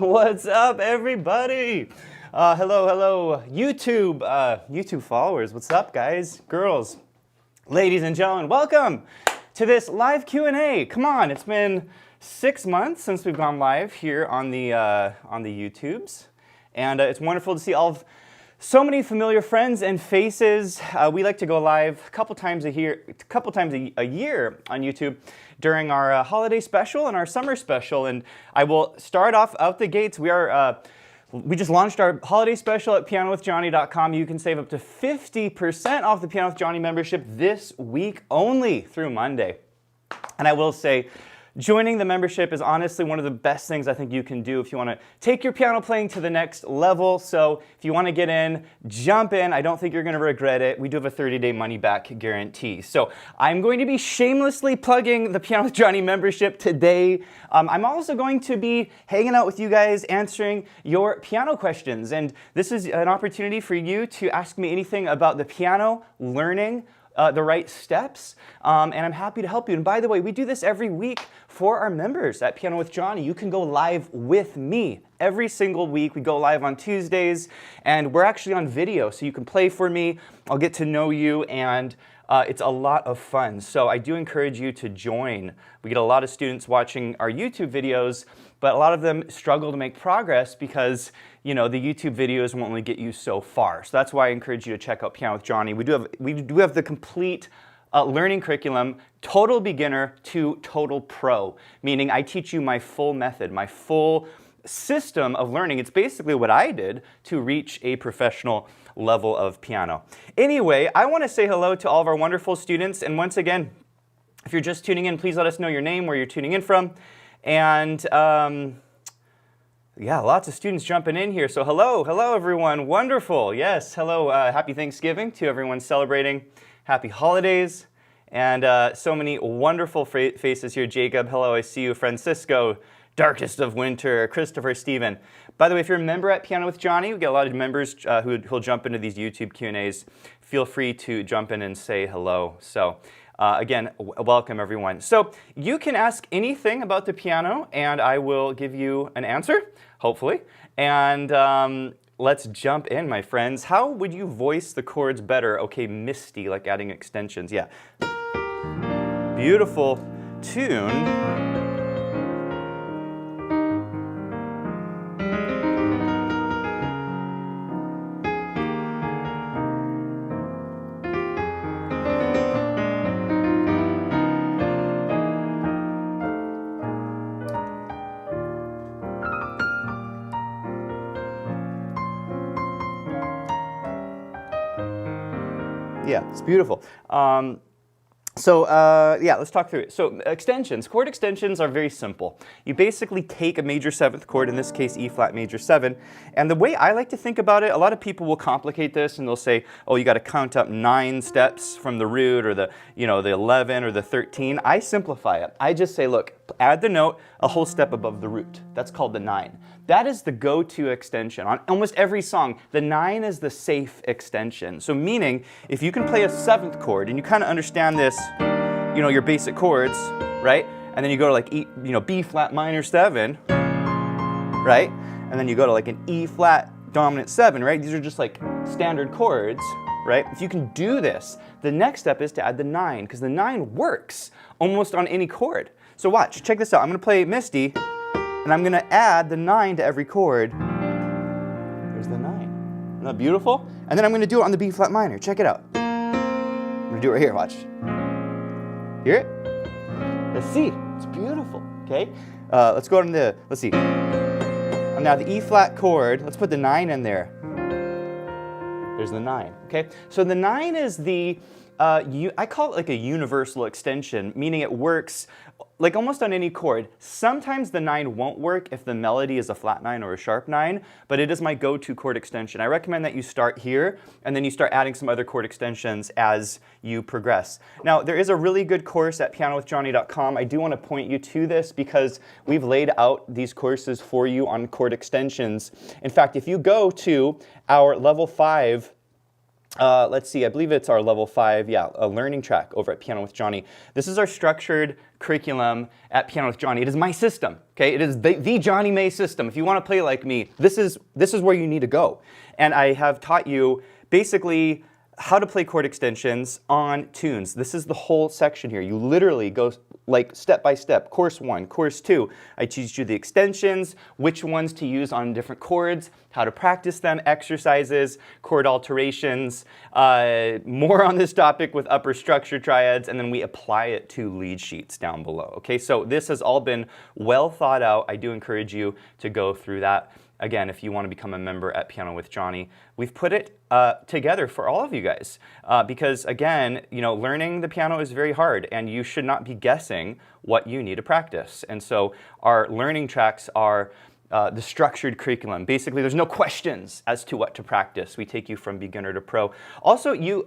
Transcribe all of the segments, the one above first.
What's up, everybody? Hello, YouTube followers. What's up, guys, girls, ladies and gentlemen? Welcome to this live Q&A. Come on, it's been 6 months since we've gone live here on the YouTubes, and it's wonderful to see all of so many familiar friends and faces. We like to go live a couple times a year on YouTube during our holiday special and our summer special. And I will start off out the gates. We just launched our holiday special at pianowithjohnny.com. You can save up to 50% off the Piano with Johnny membership this week only through Monday. And I will say, joining the membership is honestly one of the best things I think you can do if you want to take your piano playing to the next level. So if you want to get in, jump in. I don't think you're going to regret it. We do have a 30-day money-back guarantee. So I'm going to be shamelessly plugging the Piano with Johnny membership today. I'm also going to be hanging out with you guys, answering your piano questions. And this is an opportunity for you to ask me anything about the piano, learning, the right steps, and I'm happy to help you. And by the way, we do this every week for our members at Piano with Johnny. You can go live with me every single week. We go live on Tuesdays, and we're actually on video, so you can play for me. I'll get to know you, and it's a lot of fun. So I do encourage you to join. We get a lot of students watching our YouTube videos, but a lot of them struggle to make progress because, you know, the YouTube videos won't only get you so far. So that's why I encourage you to check out Piano with Johnny. We do have the complete learning curriculum, total beginner to total pro, meaning I teach you my full method, my full system of learning. It's basically what I did to reach a professional level of piano. Anyway, I want to say hello to all of our wonderful students. And once again, if you're just tuning in, please let us know your name, where you're tuning in from. And yeah, lots of students jumping in here. So hello everyone, wonderful. Yes, hello, happy Thanksgiving to everyone celebrating. Happy holidays. And so many wonderful faces here. Jacob, hello, I see you. Francisco, darkest of winter. Christopher, Stephen. By the way, if you're a member at Piano with Johnny, we get a lot of members who'll jump into these YouTube Q&As. Feel free to jump in and say hello. So again, welcome everyone. So you can ask anything about the piano and I will give you an answer, hopefully. And let's jump in, my friends. How would you voice the chords better? Okay, misty, like adding extensions. Yeah. Beautiful tune. Yeah, it's beautiful. Yeah, let's talk through it. So extensions, chord extensions are very simple. You basically take a major 7th chord, in this case E flat major 7, and the way I like to think about it, a lot of people will complicate this and they'll say, oh, you got to count up 9 steps from the root, or the 11 or the 13. I simplify it. I just say, look, add the note a whole step above the root. That's called the 9. That is the go-to extension. On almost every song, the 9 is the safe extension. So meaning, if you can play a 7th chord, and you kind of understand this, your basic chords, right? And then you go to like E, B flat minor 7, right? And then you go to like an E flat dominant 7, right? These are just like standard chords, right? If you can do this, the next step is to add the 9, because the 9 works almost on any chord. So watch, check this out. I'm going to play Misty, and I'm going to add the 9 to every chord. There's the 9. Isn't that beautiful? And then I'm going to do it on the B flat minor. Check it out. I'm going to do it right here. Watch. Hear it? Let's see. It's beautiful. Okay. Let's go on the. Let's see. Now the E flat chord. Let's put the 9 in there. There's the 9. Okay. So the 9 is the. I call it like a universal extension, meaning it works like almost on any chord. Sometimes the 9 won't work if the melody is a flat 9 or a sharp 9, but it is my go-to chord extension. I recommend that you start here and then you start adding some other chord extensions as you progress. Now, there is a really good course at pianowithjohnny.com. I do want to point you to this because we've laid out these courses for you on chord extensions. In fact, if you go to our level 5 let's see, I believe it's our level 5, yeah, a learning track over at Piano with Jonny. This is our structured curriculum at Piano with Jonny. It is my system, okay? It is the Jonny May system. If you want to play like me, this is where you need to go. And I have taught you basically how to play chord extensions on tunes. This is the whole section here. You literally go like step by step. Course 1, course 2, I teach you the extensions, which ones to use on different chords, how to practice them, exercises, chord alterations, more on this topic with upper structure triads, and then we apply it to lead sheets down below. Okay, so this has all been well thought out. I do encourage you to go through that. Again, if you want to become a member at Piano with Jonny, we've put it together for all of you guys because, again, you know, learning the piano is very hard, and you should not be guessing what you need to practice. And so our learning tracks are the structured curriculum. Basically, there's no questions as to what to practice. We take you from beginner to pro. Also, you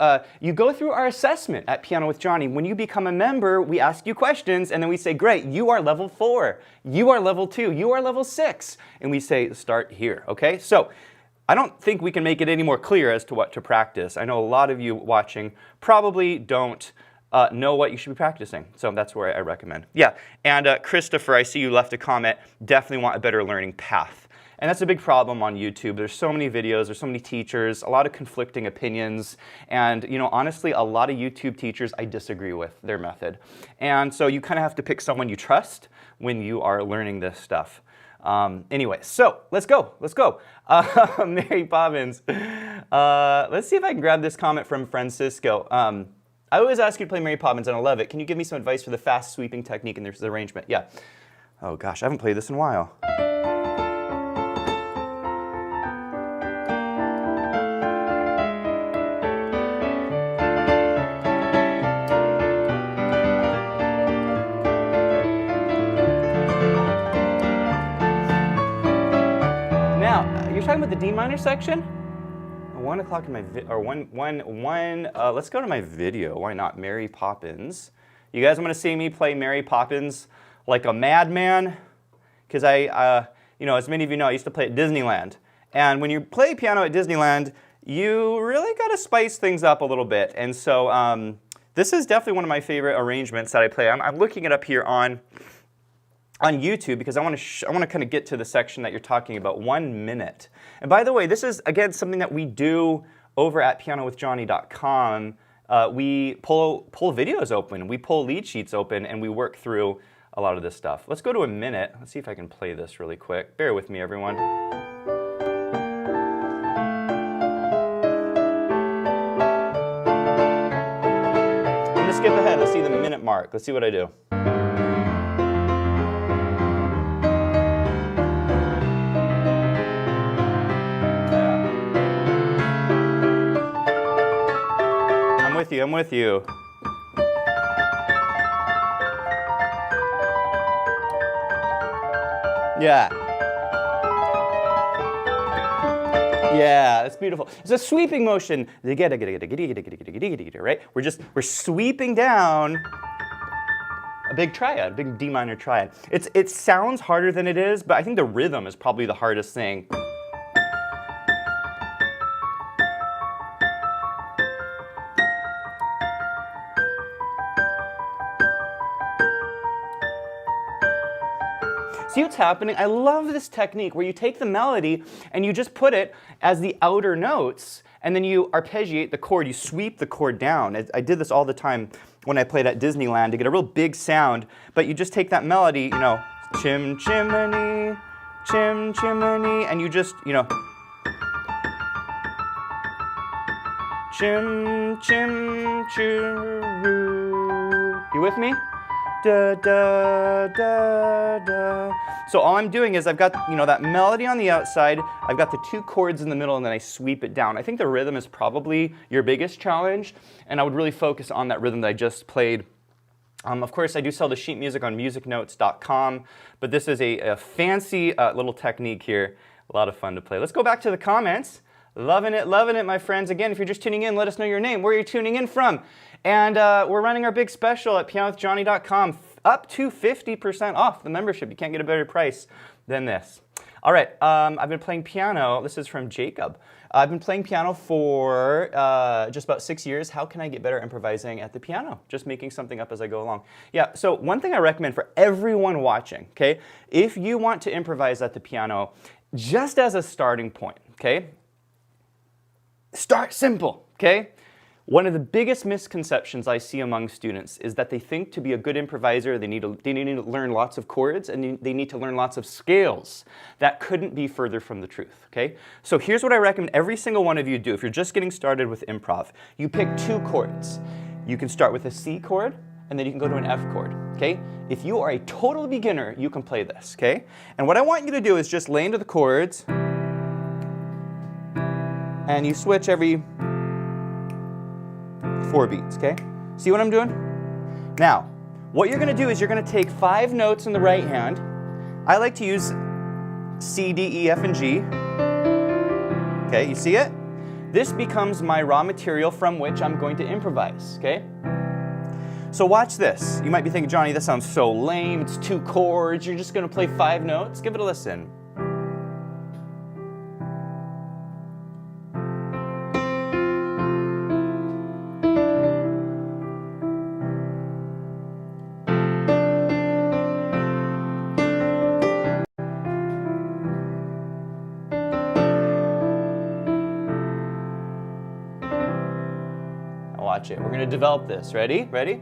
go through our assessment at Piano with Jonny. When you become a member, we ask you questions, and then we say, great, you are level 4, you are level 2, you are level 6. And we say, start here, okay? So I don't think we can make it any more clear as to what to practice. I know a lot of you watching probably don't know what you should be practicing. So that's where I recommend. Yeah, and Christopher, I see you left a comment, definitely want a better learning path. And that's a big problem on YouTube. There's so many videos, there's so many teachers, a lot of conflicting opinions, and you know, honestly, a lot of YouTube teachers I disagree with their method. And so you kind of have to pick someone you trust when you are learning this stuff. Anyway, so let's go. Mary Poppins. Let's see if I can grab this comment from Francisco. I always ask you to play Mary Poppins, and I love it. Can you give me some advice for the fast sweeping technique in this arrangement? Yeah. Oh gosh, I haven't played this in a while. Now, you're talking about the D minor section? 1 o'clock in my let's go to my video. Why not? Mary Poppins. You guys want to see me play Mary Poppins like a madman? Because you know, as many of you know, I used to play at Disneyland. And when you play piano at Disneyland, you really got to spice things up a little bit. And so this is definitely one of my favorite arrangements that I play. I'm looking it up here on YouTube because I want to kind of get to the section that you're talking about, 1 minute. And by the way, this is, again, something that we do over at pianowithjonny.com. We pull videos open, we pull lead sheets open, and we work through a lot of this stuff. Let's go to 1 minute. Let's see if I can play this really quick. Bear with me, everyone. I'm going to skip ahead. Let's see the minute mark. Let's see what I do. I'm with you. Yeah. Yeah, that's beautiful. It's a sweeping motion. Right? We're sweeping down a big triad, a big D minor triad. It sounds harder than it is, but I think the rhythm is probably the hardest thing. See what's happening? I love this technique where you take the melody and you just put it as the outer notes, and then you arpeggiate the chord, you sweep the chord down. I did this all the time when I played at Disneyland to get a real big sound, but you just take that melody, you know, chim chimney, chim chimney, and you just, you know, chim chim choo. You with me? Da, da, da, da. So all I'm doing is I've got, you know, that melody on the outside, I've got the 2 chords in the middle, and then I sweep it down. I think the rhythm is probably your biggest challenge, and I would really focus on that rhythm that I just played. Of course, I do sell the sheet music on musicnotes.com, but this is a fancy little technique here. A lot of fun to play. Let's go back to the comments. Loving it, my friends. Again, if you're just tuning in, let us know your name, where you're tuning in from. And we're running our big special at pianowithjonny.com, up to 50% off the membership. You can't get a better price than this. All right, I've been playing piano. This is from Jacob. I've been playing piano for just about 6 years. How can I get better improvising at the piano? Just making something up as I go along. Yeah, so one thing I recommend for everyone watching, okay, if you want to improvise at the piano, just as a starting point, okay, start simple, okay? One of the biggest misconceptions I see among students is that they think to be a good improviser, they need to learn lots of chords and they need to learn lots of scales. That couldn't be further from the truth, okay? So here's what I recommend every single one of you do if you're just getting started with improv. You pick 2 chords. You can start with a C chord and then you can go to an F chord, okay? If you are a total beginner, you can play this, okay? And what I want you to do is just lay into the chords and you switch every 4 beats, okay? See what I'm doing? Now, what you're gonna do is you're gonna take 5 notes in the right hand. I like to use C, D, E, F, and G. Okay, you see it? This becomes my raw material from which I'm going to improvise, okay? So watch this. You might be thinking, Johnny, that sounds so lame. It's 2 chords. You're just gonna play 5 notes. Give it a listen. Watch it. We're going to develop this. Ready? Ready?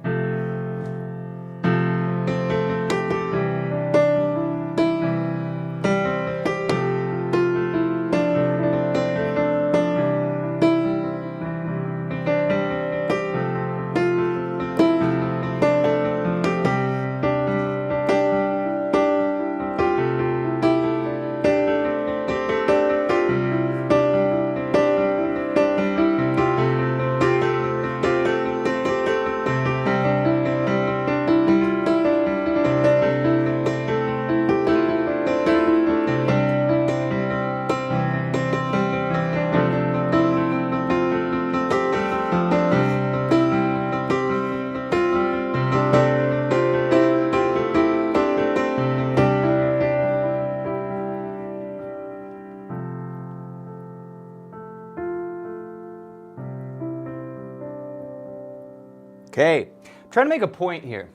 Okay, I'm trying to make a point here.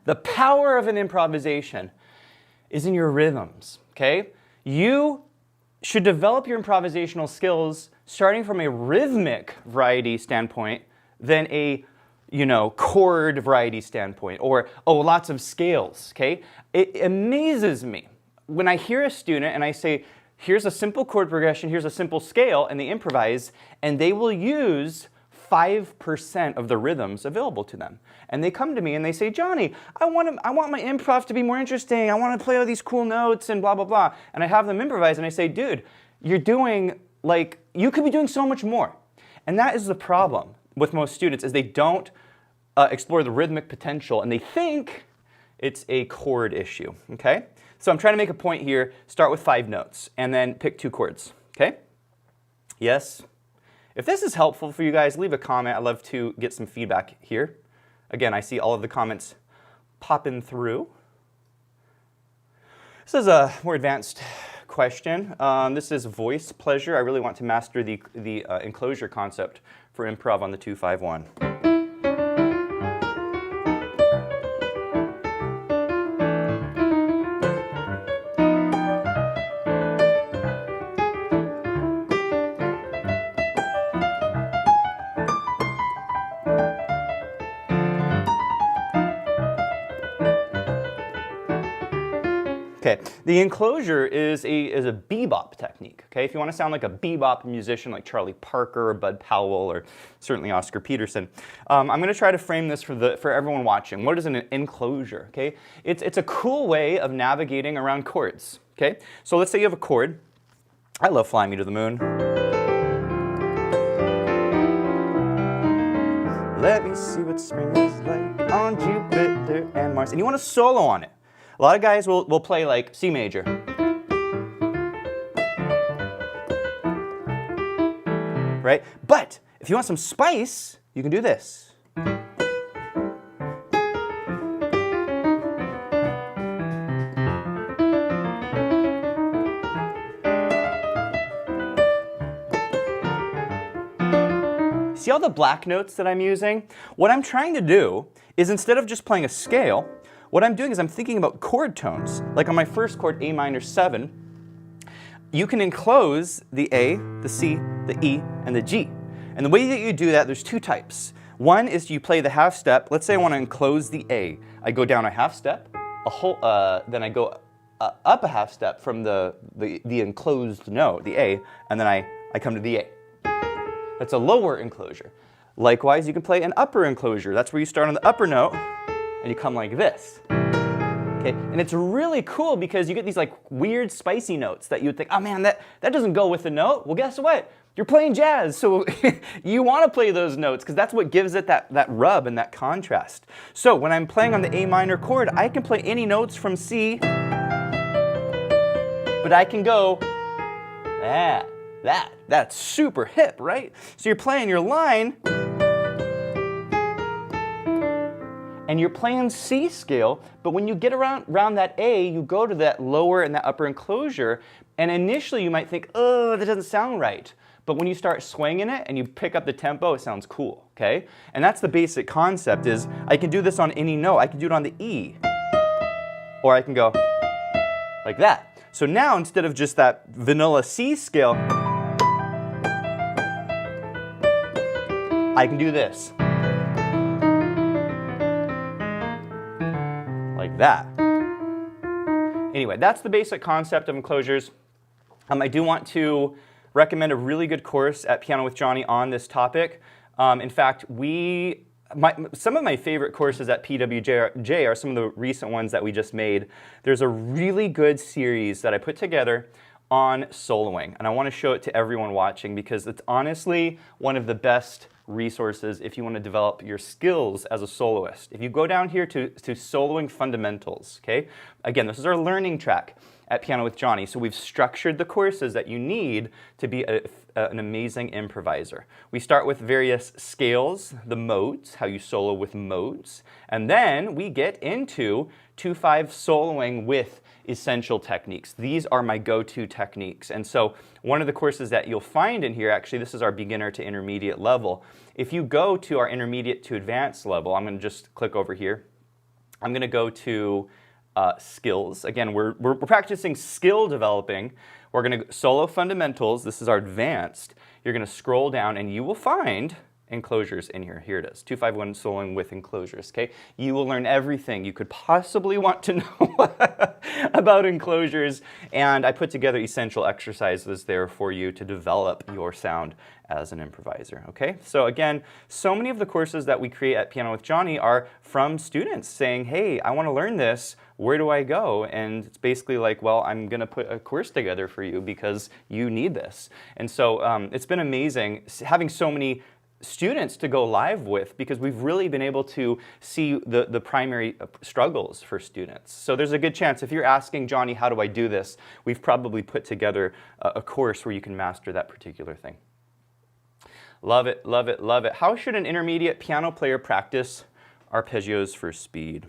The power of an improvisation is in your rhythms, okay? You should develop your improvisational skills starting from a rhythmic variety standpoint than a, chord variety standpoint or, lots of scales, okay? It amazes me when I hear a student and I say, here's a simple chord progression, here's a simple scale, and they improvise, and they will use 5% of the rhythms available to them. And they come to me and they say, Johnny, I want my improv to be more interesting. I want to play all these cool notes and blah, blah, blah. And I have them improvise and I say, dude, you're doing, you could be doing so much more. And that is the problem with most students is they don't explore the rhythmic potential and they think it's a chord issue, okay? So I'm trying to make a point here. Start with 5 notes and then pick 2 chords, okay? Yes? If this is helpful for you guys, leave a comment. I'd love to get some feedback here. Again, I see all of the comments popping through. This is a more advanced question. This is voice pleasure. I really want to master the enclosure concept for improv on the 251. Okay, the enclosure is a bebop technique, okay? If you want to sound like a bebop musician like Charlie Parker or Bud Powell or certainly Oscar Peterson, I'm going to try to frame this for everyone watching. What is an enclosure, okay? It's a cool way of navigating around chords, okay? So let's say you have a chord. I love Fly Me to the Moon. Let me see what spring is like on Jupiter and Mars. And you want to solo on it. A lot of guys will play like C major. Right? But if you want some spice, you can do this. See all the black notes that I'm using? What I'm trying to do is instead of just playing a scale, what I'm doing is I'm thinking about chord tones. Like on my first chord, A minor 7, you can enclose the A, the C, the E, and the G. And the way that you do that, there's two types. One is you play the half step. Let's say I want to enclose the A. I go down a half step, then I go up a half step from the enclosed note, the A, and then I come to the A. That's a lower enclosure. Likewise, you can play an upper enclosure. That's where you start on the upper note, and you come like this. Okay? And it's really cool because you get these like weird spicy notes that you'd think, oh man, that doesn't go with the note. Well, guess what? You're playing jazz, so you want to play those notes because that's what gives it that rub and that contrast. So when I'm playing on the A minor chord, I can play any notes from C, but I can go that's super hip, right? So you're playing your line, and you're playing C scale, but when you get around that A, you go to that lower and that upper enclosure, and initially you might think, oh, that doesn't sound right. But when you start swinging it and you pick up the tempo, it sounds cool, okay? And that's the basic concept is I can do this on any note. I can do it on the E, or I can go like that. So now instead of just that vanilla C scale, I can do this. Like that. Anyway, that's the basic concept of enclosures. I do want to recommend a really good course at Piano with Jonny on this topic. In fact, some of my favorite courses at PWJ are some of the recent ones that we just made. There's a really good series that I put together on soloing, and I want to show it to everyone watching because it's honestly one of the best resources if you want to develop your skills as a soloist. If you go down here to soloing fundamentals, okay? Again, this is our learning track at Piano with Jonny. So we've structured the courses that you need to be an amazing improviser. We start with various scales, the modes, how you solo with modes, and then we get into 2/5 soloing with essential techniques. These are my go-to techniques. And so one of the courses that you'll find in here, actually this is our beginner to intermediate level. If you go to our intermediate to advanced level, I'm going to just click over here. I'm going to go to skills. Again, we're practicing skill developing. We're going to solo fundamentals. This is our advanced. You're going to scroll down and you will find enclosures in here. Here it is, 251 soloing with enclosures, okay? You will learn everything you could possibly want to know about enclosures, and I put together essential exercises there for you to develop your sound as an improviser, okay? So again, so many of the courses that we create at Piano with Jonny are from students saying, hey, I want to learn this, where do I go? And it's basically like, well, I'm going to put a course together for you because you need this. And so it's been amazing having so many students to go live with because we've really been able to see the primary struggles for students. So there's a good chance if you're asking, Jonny, how do I do this? We've probably put together a course where you can master that particular thing. Love it, love it, love it. How should an intermediate piano player practice arpeggios for speed?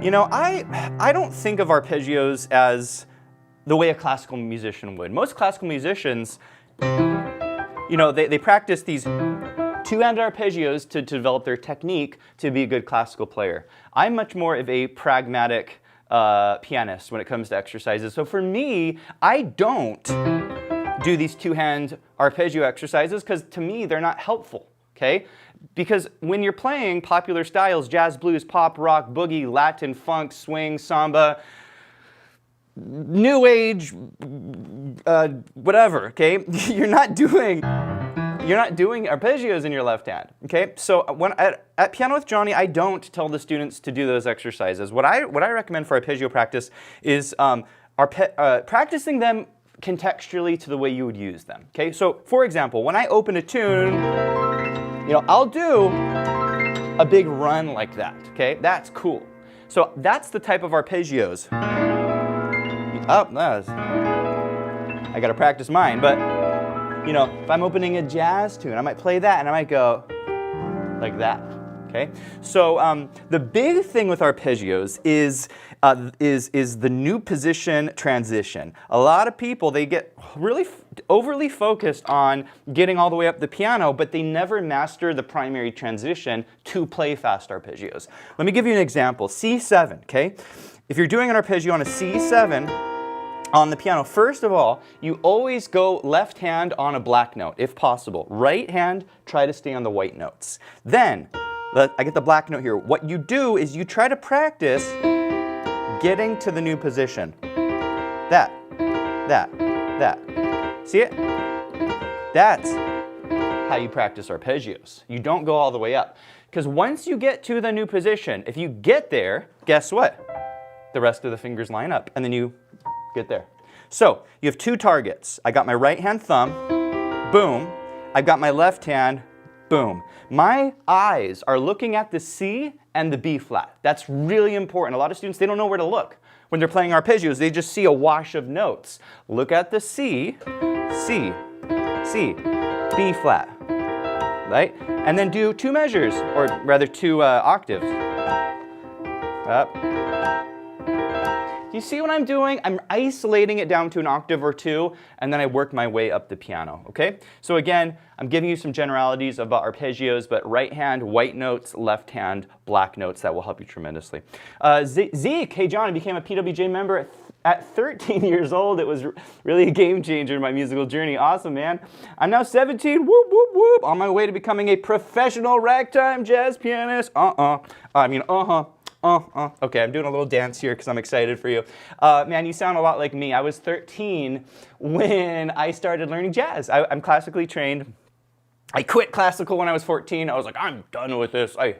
You know, I don't think of arpeggios as the way a classical musician would. Most classical musicians, you know, they practice these two-handed arpeggios to develop their technique to be a good classical player. I'm much more of a pragmatic pianist when it comes to exercises. So for me, I don't do these two-hand arpeggio exercises because to me, they're not helpful, okay? Because when you're playing popular styles, jazz, blues, pop, rock, boogie, Latin, funk, swing, samba, new age, whatever, okay? You're not doing arpeggios in your left hand, okay? So when at Piano with Jonny, I don't tell the students to do those exercises. What I recommend for arpeggio practice is practicing them contextually to the way you would use them, okay? So for example, when I open a tune, you know, I'll do a big run like that, okay? That's cool. So that's the type of arpeggios. Oh, I gotta practice mine, but you know, if I'm opening a jazz tune, I might play that and I might go like that, Okay, so the big thing with arpeggios is the new position transition. A lot of people, they get really overly focused on getting all the way up the piano, but they never master the primary transition to play fast arpeggios. Let me give you an example. C7, okay? If you're doing an arpeggio on a C7 on the piano, first of all, you always go left hand on a black note, if possible. Right hand, try to stay on the white notes. Then, I get the black note here. What you do is you try to practice getting to the new position. That. See it? That's how you practice arpeggios. You don't go all the way up. Because once you get to the new position, if you get there, guess what? The rest of the fingers line up, and then you get there. So, you have two targets. I got my right hand thumb, boom. I've got my left hand, boom. My eyes are looking at the C and the B flat. That's really important. A lot of students, they don't know where to look. When they're playing arpeggios, they just see a wash of notes. Look at the C, C, C, B flat, right? And then do two measures, or rather two octaves. Up. Do you see what I'm doing? I'm isolating it down to an octave or two, and then I work my way up the piano, okay? So again, I'm giving you some generalities about arpeggios, but right hand, white notes, left hand, black notes. That will help you tremendously. Zeke, hey John, I became a PWJ member at 13 years old. It was really a game changer in my musical journey. Awesome, man. I'm now 17, whoop, whoop, whoop, on my way to becoming a professional ragtime jazz pianist. Okay, I'm doing a little dance here because I'm excited for you. Man, you sound a lot like me. I was 13 when I started learning jazz. I'm classically trained. I quit classical when I was 14. I was like, I'm done with this. I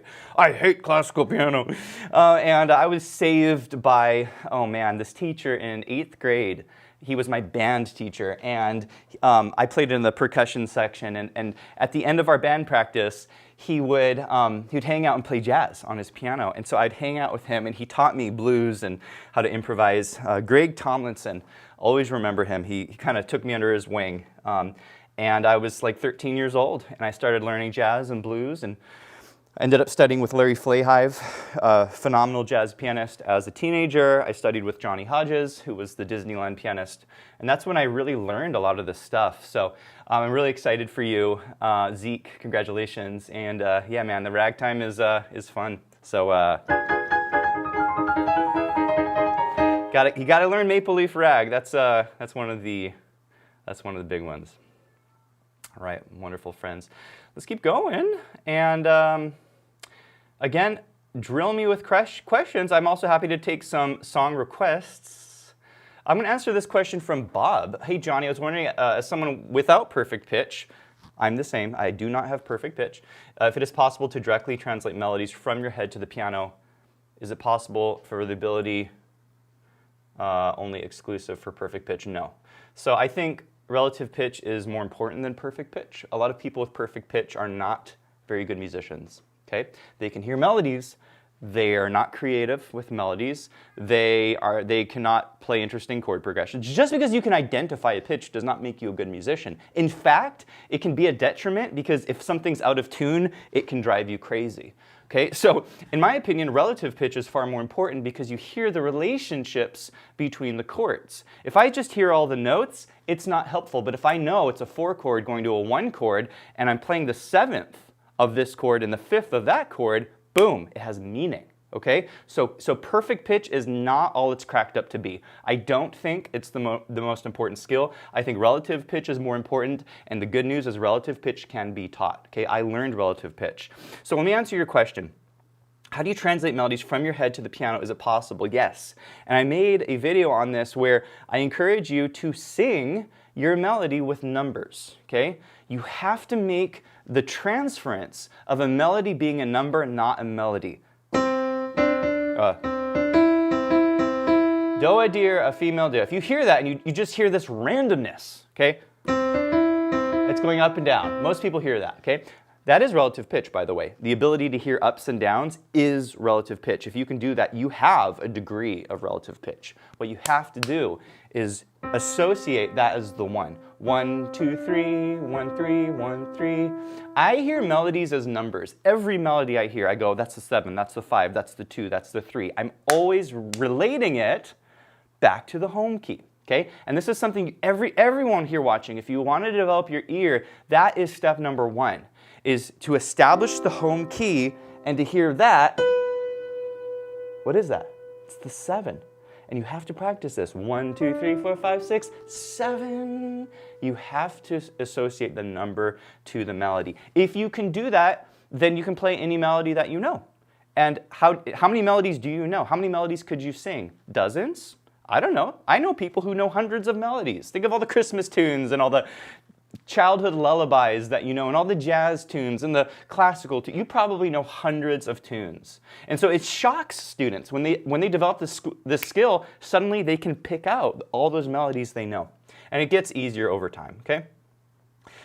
hate classical piano. And I was saved by, oh man, this teacher in 8th grade. He was my band teacher, and I played in the percussion section, and at the end of our band practice, he'd hang out and play jazz on his piano, and so I'd hang out with him, and he taught me blues and how to improvise. Greg Tomlinson, always remember him. He kind of took me under his wing, and I was like 13 years old, and I started learning jazz and blues, and I ended up studying with Larry Flahive, a phenomenal jazz pianist. As a teenager, I studied with Johnny Hodges, who was the Disneyland pianist, and that's when I really learned a lot of this stuff. So I'm really excited for you, Zeke. Congratulations, and yeah, man, the ragtime is fun. So you gotta learn Maple Leaf Rag. That's one of the big ones. All right, wonderful friends. Let's keep going, and again, drill me with questions. I'm also happy to take some song requests. I'm going to answer this question from Bob. Hey Johnny, I was wondering, as someone without perfect pitch, I'm the same, I do not have perfect pitch, if it is possible to directly translate melodies from your head to the piano. Is it possible for the ability only exclusive for perfect pitch? No. So I think relative pitch is more important than perfect pitch. A lot of people with perfect pitch are not very good musicians, okay? They can hear melodies, they are not creative with melodies, they cannot play interesting chord progressions. Just because you can identify a pitch does not make you a good musician. In fact, it can be a detriment because if something's out of tune, it can drive you crazy. Okay, so in my opinion, relative pitch is far more important because you hear the relationships between the chords. If I just hear all the notes, it's not helpful, but if I know it's a 4 chord going to a 1 chord and I'm playing the 7th of this chord and the 5th of that chord, boom, it has meaning. Okay, so perfect pitch is not all it's cracked up to be. I don't think it's the most important skill. I think relative pitch is more important, and the good news is relative pitch can be taught. Okay, I learned relative pitch. So let me answer your question. How do you translate melodies from your head to the piano? Is it possible? Yes. And I made a video on this where I encourage you to sing your melody with numbers. Okay, you have to make the transference of a melody being a number, not a melody. Do a deer, a female deer. If you hear that and you just hear this randomness, okay? It's going up and down. Most people hear that, okay? That is relative pitch, by the way. The ability to hear ups and downs is relative pitch. If you can do that, you have a degree of relative pitch. What you have to do is associate that as the one. 1, 2, 3, 1, 3, 1, 3. I hear melodies as numbers. Every melody I hear, I go, that's the 7, that's the 5, that's the 2, that's the 3. I'm always relating it back to the home key. Okay? And this is something everyone here watching, if you want to develop your ear, that is step number 1, is to establish the home key and to hear that. What is that? It's the 7. And you have to practice this. 1, 2, 3, 4, 5, 6, 7. You have to associate the number to the melody. If you can do that, then you can play any melody that you know. And how many melodies do you know? How many melodies could you sing? Dozens? I don't know. I know people who know hundreds of melodies. Think of all the Christmas tunes and all the childhood lullabies that you know and all the jazz tunes and the classical tunes. You probably know hundreds of tunes. And so it shocks students when they develop this skill, suddenly they can pick out all those melodies they know. And it gets easier over time, okay?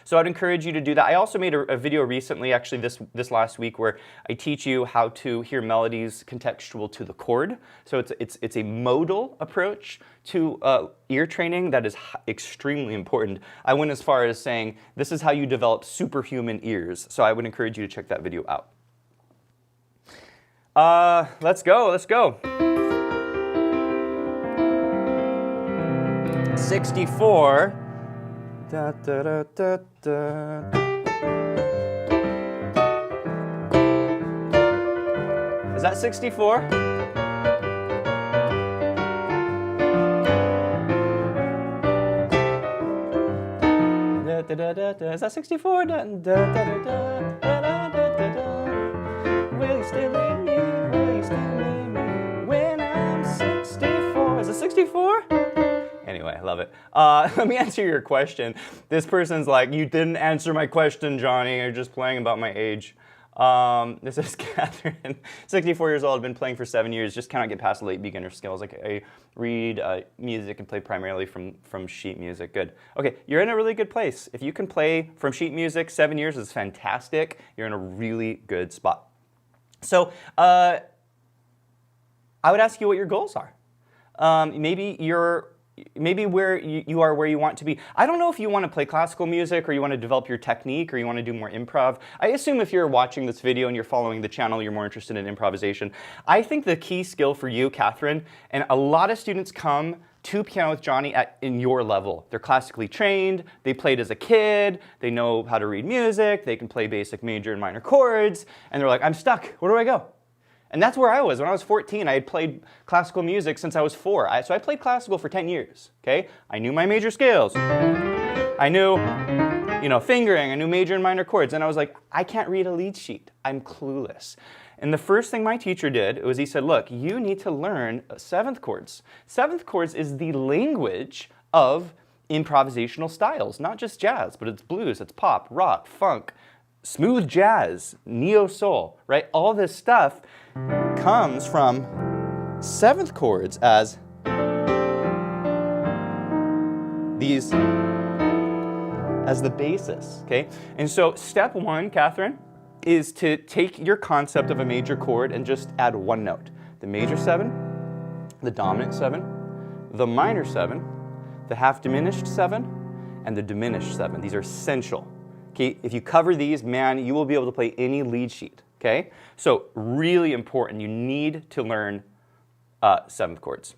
So I'd encourage you to do that. I also made a video recently, actually this last week, where I teach you how to hear melodies contextual to the chord. So it's a modal approach to ear training that is extremely important. I went as far as saying this is how you develop superhuman ears. So I would encourage you to check that video out. Let's go. 64. Da, da, da, da, da. Is that 64? Da, da, da, da, da. Is that 64? Da, da, da, da, da, da, da, da, da. Will you still leave me? Will you still leave me when I'm 64? Is it 64? Anyway, I love it. Let me answer your question. This person's like, you didn't answer my question, Johnny. You're just playing about my age. This is Catherine, 64 years old, been playing for 7 years, just cannot get past late beginner skills. Like I read music and play primarily from sheet music. Good. Okay, you're in a really good place. If you can play from sheet music, 7 years is fantastic. You're in a really good spot. So I would ask you what your goals are. Maybe where you are where you want to be. I don't know if you want to play classical music or you want to develop your technique or you want to do more improv. I assume if you're watching this video and you're following the channel, you're more interested in improvisation. I think the key skill for you, Catherine, and a lot of students come to Piano with Johnny in your level. They're classically trained, they played as a kid, they know how to read music, they can play basic major and minor chords, and they're like, I'm stuck, where do I go? And that's where I was. When I was 14, I had played classical music since I was 4. So I played classical for 10 years, okay? I knew my major scales. I knew, fingering. I knew major and minor chords. And I was like, I can't read a lead sheet. I'm clueless. And the first thing my teacher did was he said, look, you need to learn 7th chords. 7th chords is the language of improvisational styles, not just jazz, but it's blues, it's pop, rock, funk, smooth jazz, neo-soul, right? All this stuff comes from 7th chords as the basis, okay? And so step 1, Catherine, is to take your concept of a major chord and just add one note. The major 7, the dominant 7, the minor 7, the half diminished 7, and the diminished 7. These are essential. Okay, if you cover these, man, you will be able to play any lead sheet, okay? So really important, you need to learn 7th chords.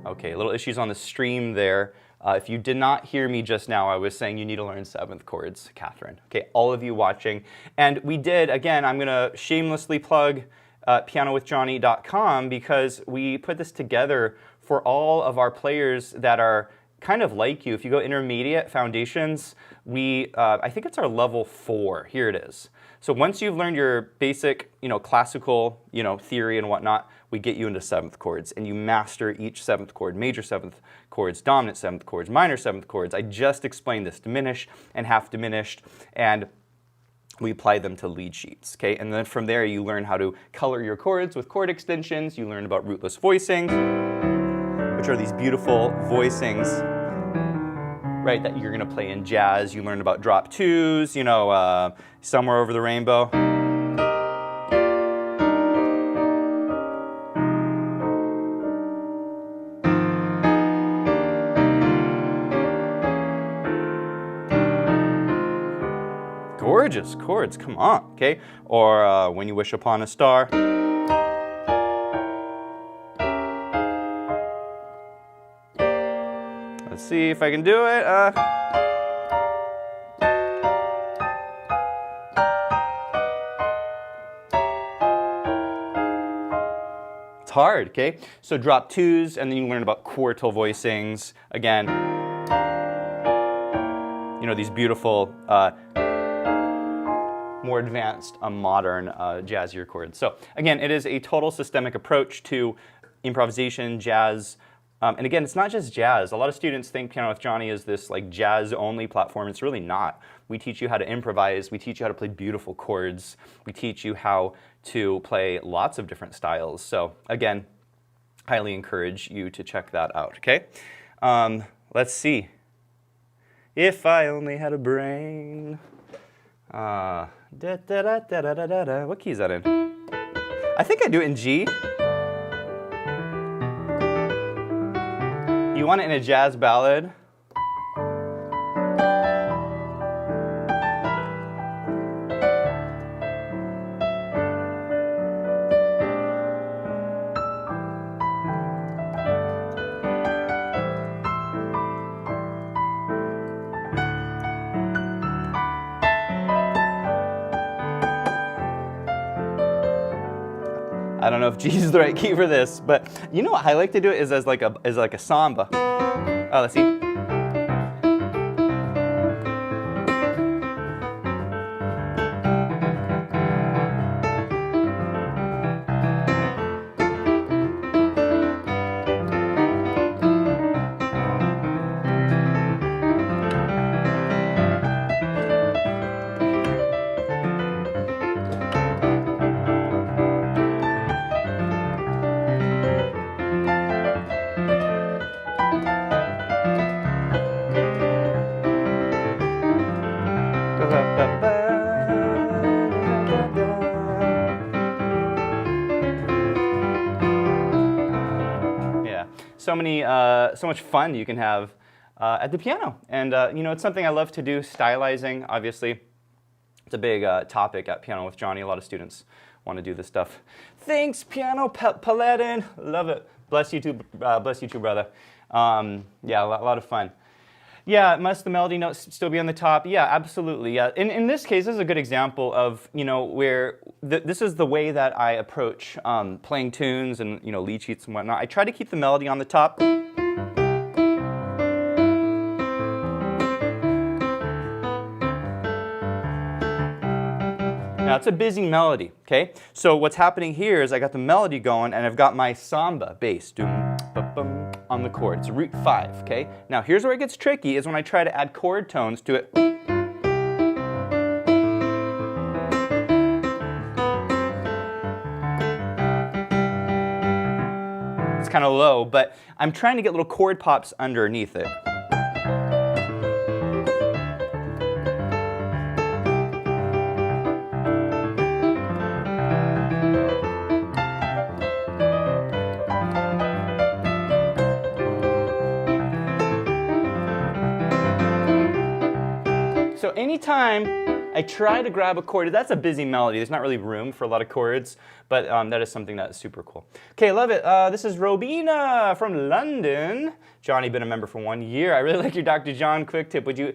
Okay, little issues on the stream there. If you did not hear me just now, I was saying you need to learn 7th chords, Catherine. Okay, all of you watching. And we did, again, I'm gonna shamelessly plug pianowithjohnny.com because we put this together for all of our players that are kind of like you. If you go intermediate foundations, I think it's our level 4. Here it is. So once you've learned your basic, classical, theory and whatnot, we get you into 7th chords and you master each 7th chord, major 7th chords, dominant 7th chords, minor 7th chords. I just explained this, diminished and half diminished, and we apply them to lead sheets, okay? And then from there you learn how to color your chords with chord extensions. You learn about rootless voicings, which are these beautiful voicings right, that you're going to play in jazz. You learn about drop twos, you know, Somewhere Over the Rainbow. Gorgeous chords, come on, okay? Or When You Wish Upon a Star. Let's see if I can do it. It's hard, okay? So drop twos, and then you learn about quartal voicings. Again, you know, these beautiful, more advanced, modern, jazzier chords. So again, it is a total systemic approach to improvisation, jazz, and again, it's not just jazz. A lot of students think Piano with Jonny is this like jazz-only platform. It's really not. We teach you how to improvise. We teach you how to play beautiful chords. We teach you how to play lots of different styles. So again, highly encourage you to check that out, okay? Let's see. If I only had a brain. What key is that in? I think I do it in G. You want it in a jazz ballad? I don't know if G is the right key for this, but you know what I like to do it is as like a samba. Oh, let's see. Yeah, so much fun you can have at the piano, and you know, it's something I love to do. Stylizing, obviously, it's a big topic at Piano with Jonny. A lot of students want to do this stuff. Thanks, Piano Paladin. Love it. Bless you too, brother. Yeah, a lot of fun. Yeah, must the melody notes still be on the top? Yeah, absolutely. Yeah, in this case, this is a good example of, you know, where this is the way that I approach playing tunes and, you know, lead sheets and whatnot. I try to keep the melody on the top. Now, it's a busy melody, okay? So what's happening here is I got the melody going, and I've got my samba bass on the chord. It's root 5, okay? Now, here's where it gets tricky, is when I try to add chord tones to it. It's kind of low, but I'm trying to get little chord pops underneath it. So anytime I try to grab a chord, that's a busy melody. There's not really room for a lot of chords, but that is something that's super cool. Okay, love it. This is Robina from London. Jonny, been a member for 1 year. I really like your Dr. John quick tip. Would you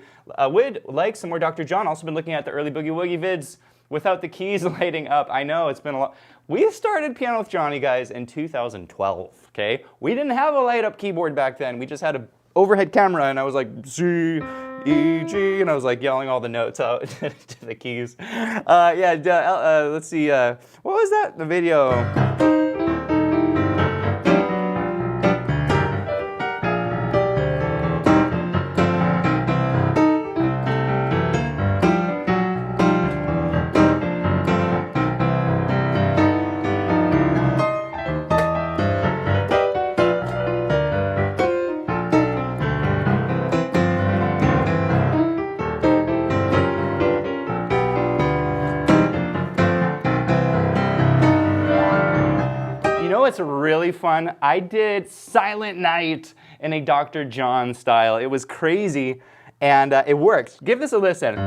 like some more Dr. John? Also been looking at the early Boogie Woogie vids without the keys lighting up. I know, it's been a lot. We started Piano with Jonny, guys, in 2012, okay? We didn't have a light up keyboard back then. We just had an overhead camera, and I was like, C, E, G, and I was like yelling all the notes out to the keys. Yeah, let's see, what was that? The video. what's really fun? I did Silent Night in a Dr. John style. It was crazy, and it worked. Give this a listen.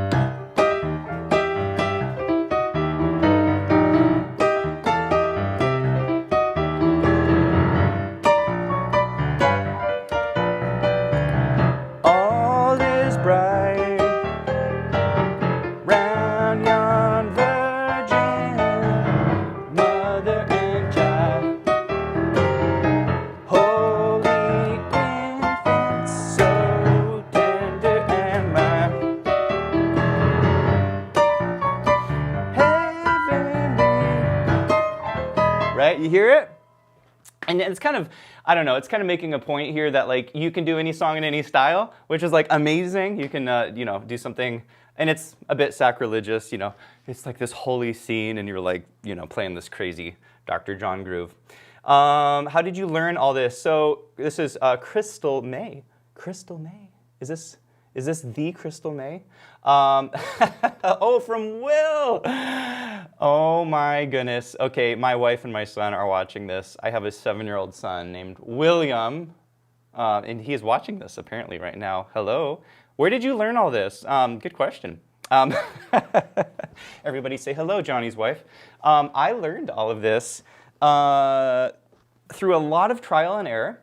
All is bright round yon virgin, mother and child, holy infant, so tender and mild, heavenly. Right? You hear it? And it's kind of, I don't know, it's kind of making a point here that like you can do any song in any style, which is like amazing. You can, you know, do something, and it's a bit sacrilegious, you know. It's like this holy scene and you're like, you know, playing this crazy Dr. John groove. How did you learn all this? So this is Crystal May. Crystal May. Is this the Crystal May? Oh, from Will. Oh my goodness. Okay, my wife and my son are watching this. I have a 7-year-old son named William, and he is watching this apparently right now. Hello. Where did you learn all this? Good question. Everybody say hello, Johnny's wife. I learned all of this through a lot of trial and error.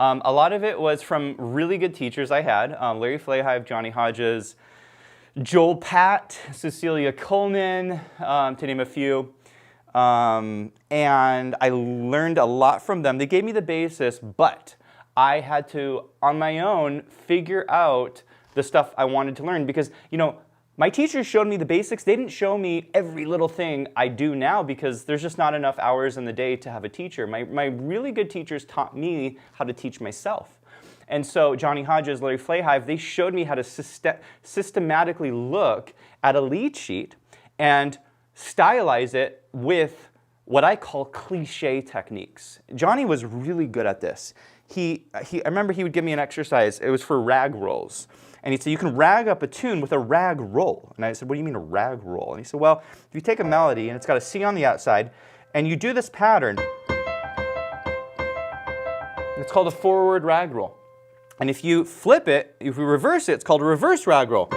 A lot of it was from really good teachers I had, Larry Flahive, Johnny Hodges, Joel Patt, Cecilia Coleman, to name a few. And I learned a lot from them. They gave me the basis, but I had to, on my own, figure out the stuff I wanted to learn because, you know, my teachers showed me the basics. They didn't show me every little thing I do now because there's just not enough hours in the day to have a teacher. My really good teachers taught me how to teach myself. And so Johnny Hodges, Larry Flahive, they showed me how to systematically look at a lead sheet and stylize it with what I call cliche techniques. Johnny was really good at this. I remember he would give me an exercise. It was for rag rolls. And he'd say, you can rag up a tune with a rag roll. And I said, what do you mean a rag roll? And he said, well, if you take a melody and it's got a C on the outside, and you do this pattern, it's called a forward rag roll. And if you flip it, if you reverse it, it's called a reverse rag roll.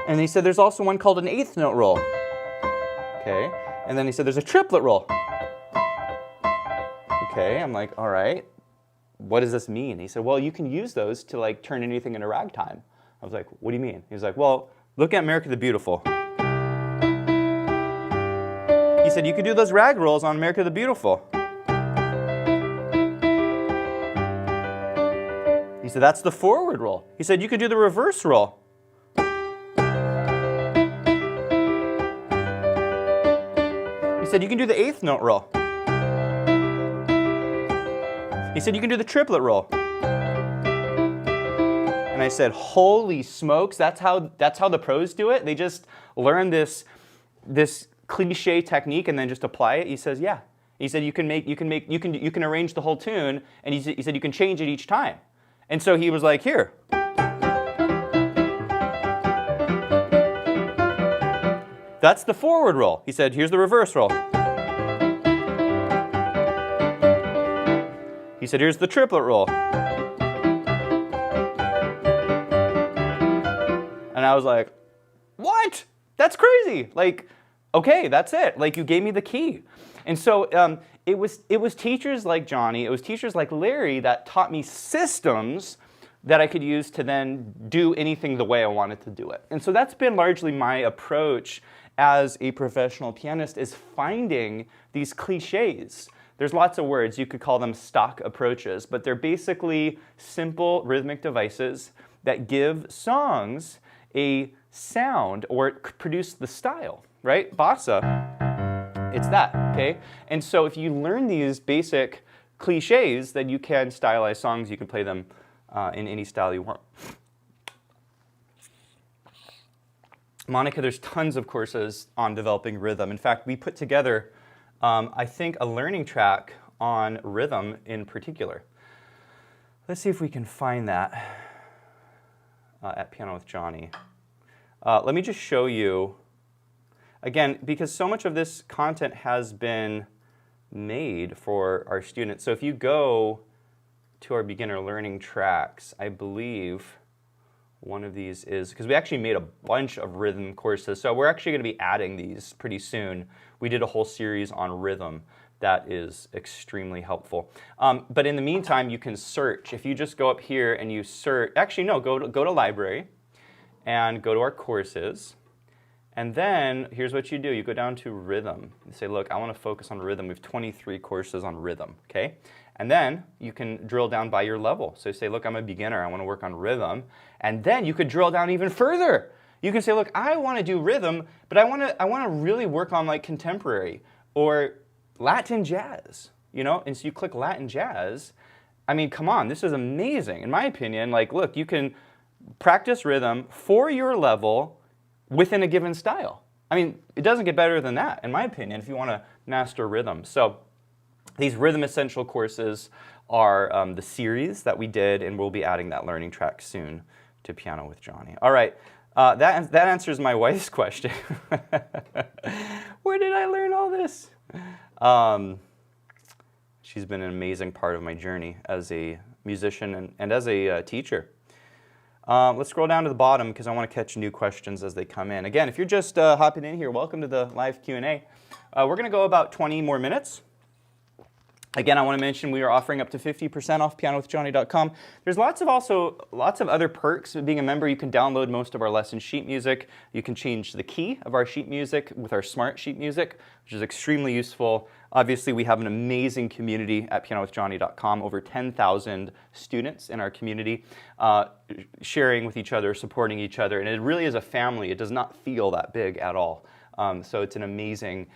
And he said, there's also one called an eighth note roll. Okay. And then he said, there's a triplet roll. Okay, I'm like, all right. What does this mean? He said, well, you can use those to like turn anything into ragtime. I was like, what do you mean? He was like, well, look at America the Beautiful. He said, you could do those rag rolls on America the Beautiful. He said, that's the forward roll. He said, you could do the reverse roll. He said, you can do the eighth note roll. He said, you can do the triplet roll. And I said, holy smokes, that's how the pros do it? They just learn this cliche technique and then just apply it? He says, yeah. He said, you can arrange the whole tune, and he said you can change it each time. And so he was like, here. That's the forward roll. He said, here's the reverse roll. He said, here's the triplet roll. And I was like, what? That's crazy. Like, okay, that's it. Like, you gave me the key. And so it was teachers like Johnny, it was teachers like Larry that taught me systems that I could use to then do anything the way I wanted to do it. And so that's been largely my approach as a professional pianist, is finding these cliches. There's lots of words. You could call them stock approaches, but they're basically simple rhythmic devices that give songs a sound or produce the style, right? Bossa, it's that, okay? And so if you learn these basic cliches, then you can stylize songs. You can play them in any style you want. Monica, there's tons of courses on developing rhythm. In fact, we put together I think a learning track on rhythm in particular. Let's see if we can find that at Piano with Johnny. Let me just show you, again, because so much of this content has been made for our students. So if you go to our beginner learning tracks, I believe one of these is, because we actually made a bunch of rhythm courses, so we're actually going to be adding these pretty soon. We did a whole series on rhythm that is extremely helpful. But in the meantime, you can search. If you just go up here and you search, actually no, go to library and go to our courses. And then here's what you do. You go down to rhythm. You say, look, I want to focus on rhythm. We have 23 courses on rhythm, okay? And then you can drill down by your level. So you say, look, I'm a beginner. I want to work on rhythm. And then you could drill down even further. You can say, look, I want to do rhythm, but I want to really work on like contemporary or Latin jazz, you know? And so you click Latin jazz. I mean, come on, this is amazing. In my opinion, like, look, you can practice rhythm for your level within a given style. I mean, it doesn't get better than that, in my opinion, if you want to master rhythm. So these Rhythm Essential courses are the series that we did, and we'll be adding that learning track soon to Piano with Jonny. All right, that answers my wife's question. Where did I learn all this? She's been an amazing part of my journey as a musician and as a teacher. Let's scroll down to the bottom because I want to catch new questions as they come in. Again, if you're just hopping in here, welcome to the live Q&A. We're going to go about 20 more minutes. Again, I want to mention we are offering up to 50% off pianowithjonny.com. There's lots of other perks of being a member. You can download most of our lesson sheet music. You can change the key of our sheet music with our smart sheet music, which is extremely useful. Obviously, we have an amazing community at pianowithjonny.com, over 10,000 students in our community, sharing with each other, supporting each other, and it really is a family. It does not feel that big at all. So it's an amazing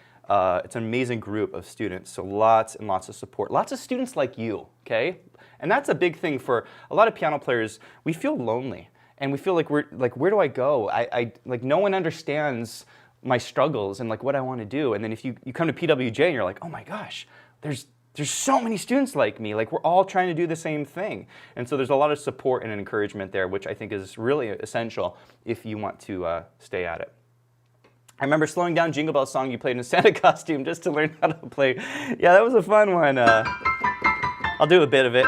group of students, so lots and lots of support. Lots of students like you, okay? And that's a big thing for a lot of piano players. We feel lonely, and we feel like where do I go? Like no one understands my struggles and like what I want to do. And then if you come to PWJ and you're like, oh my gosh, there's so many students like me. Like we're all trying to do the same thing. And so there's a lot of support and encouragement there, which I think is really essential if you want to stay at it. I remember slowing down Jingle Bell song you played in a Santa costume just to learn how to play. Yeah, that was a fun one. I'll do a bit of it.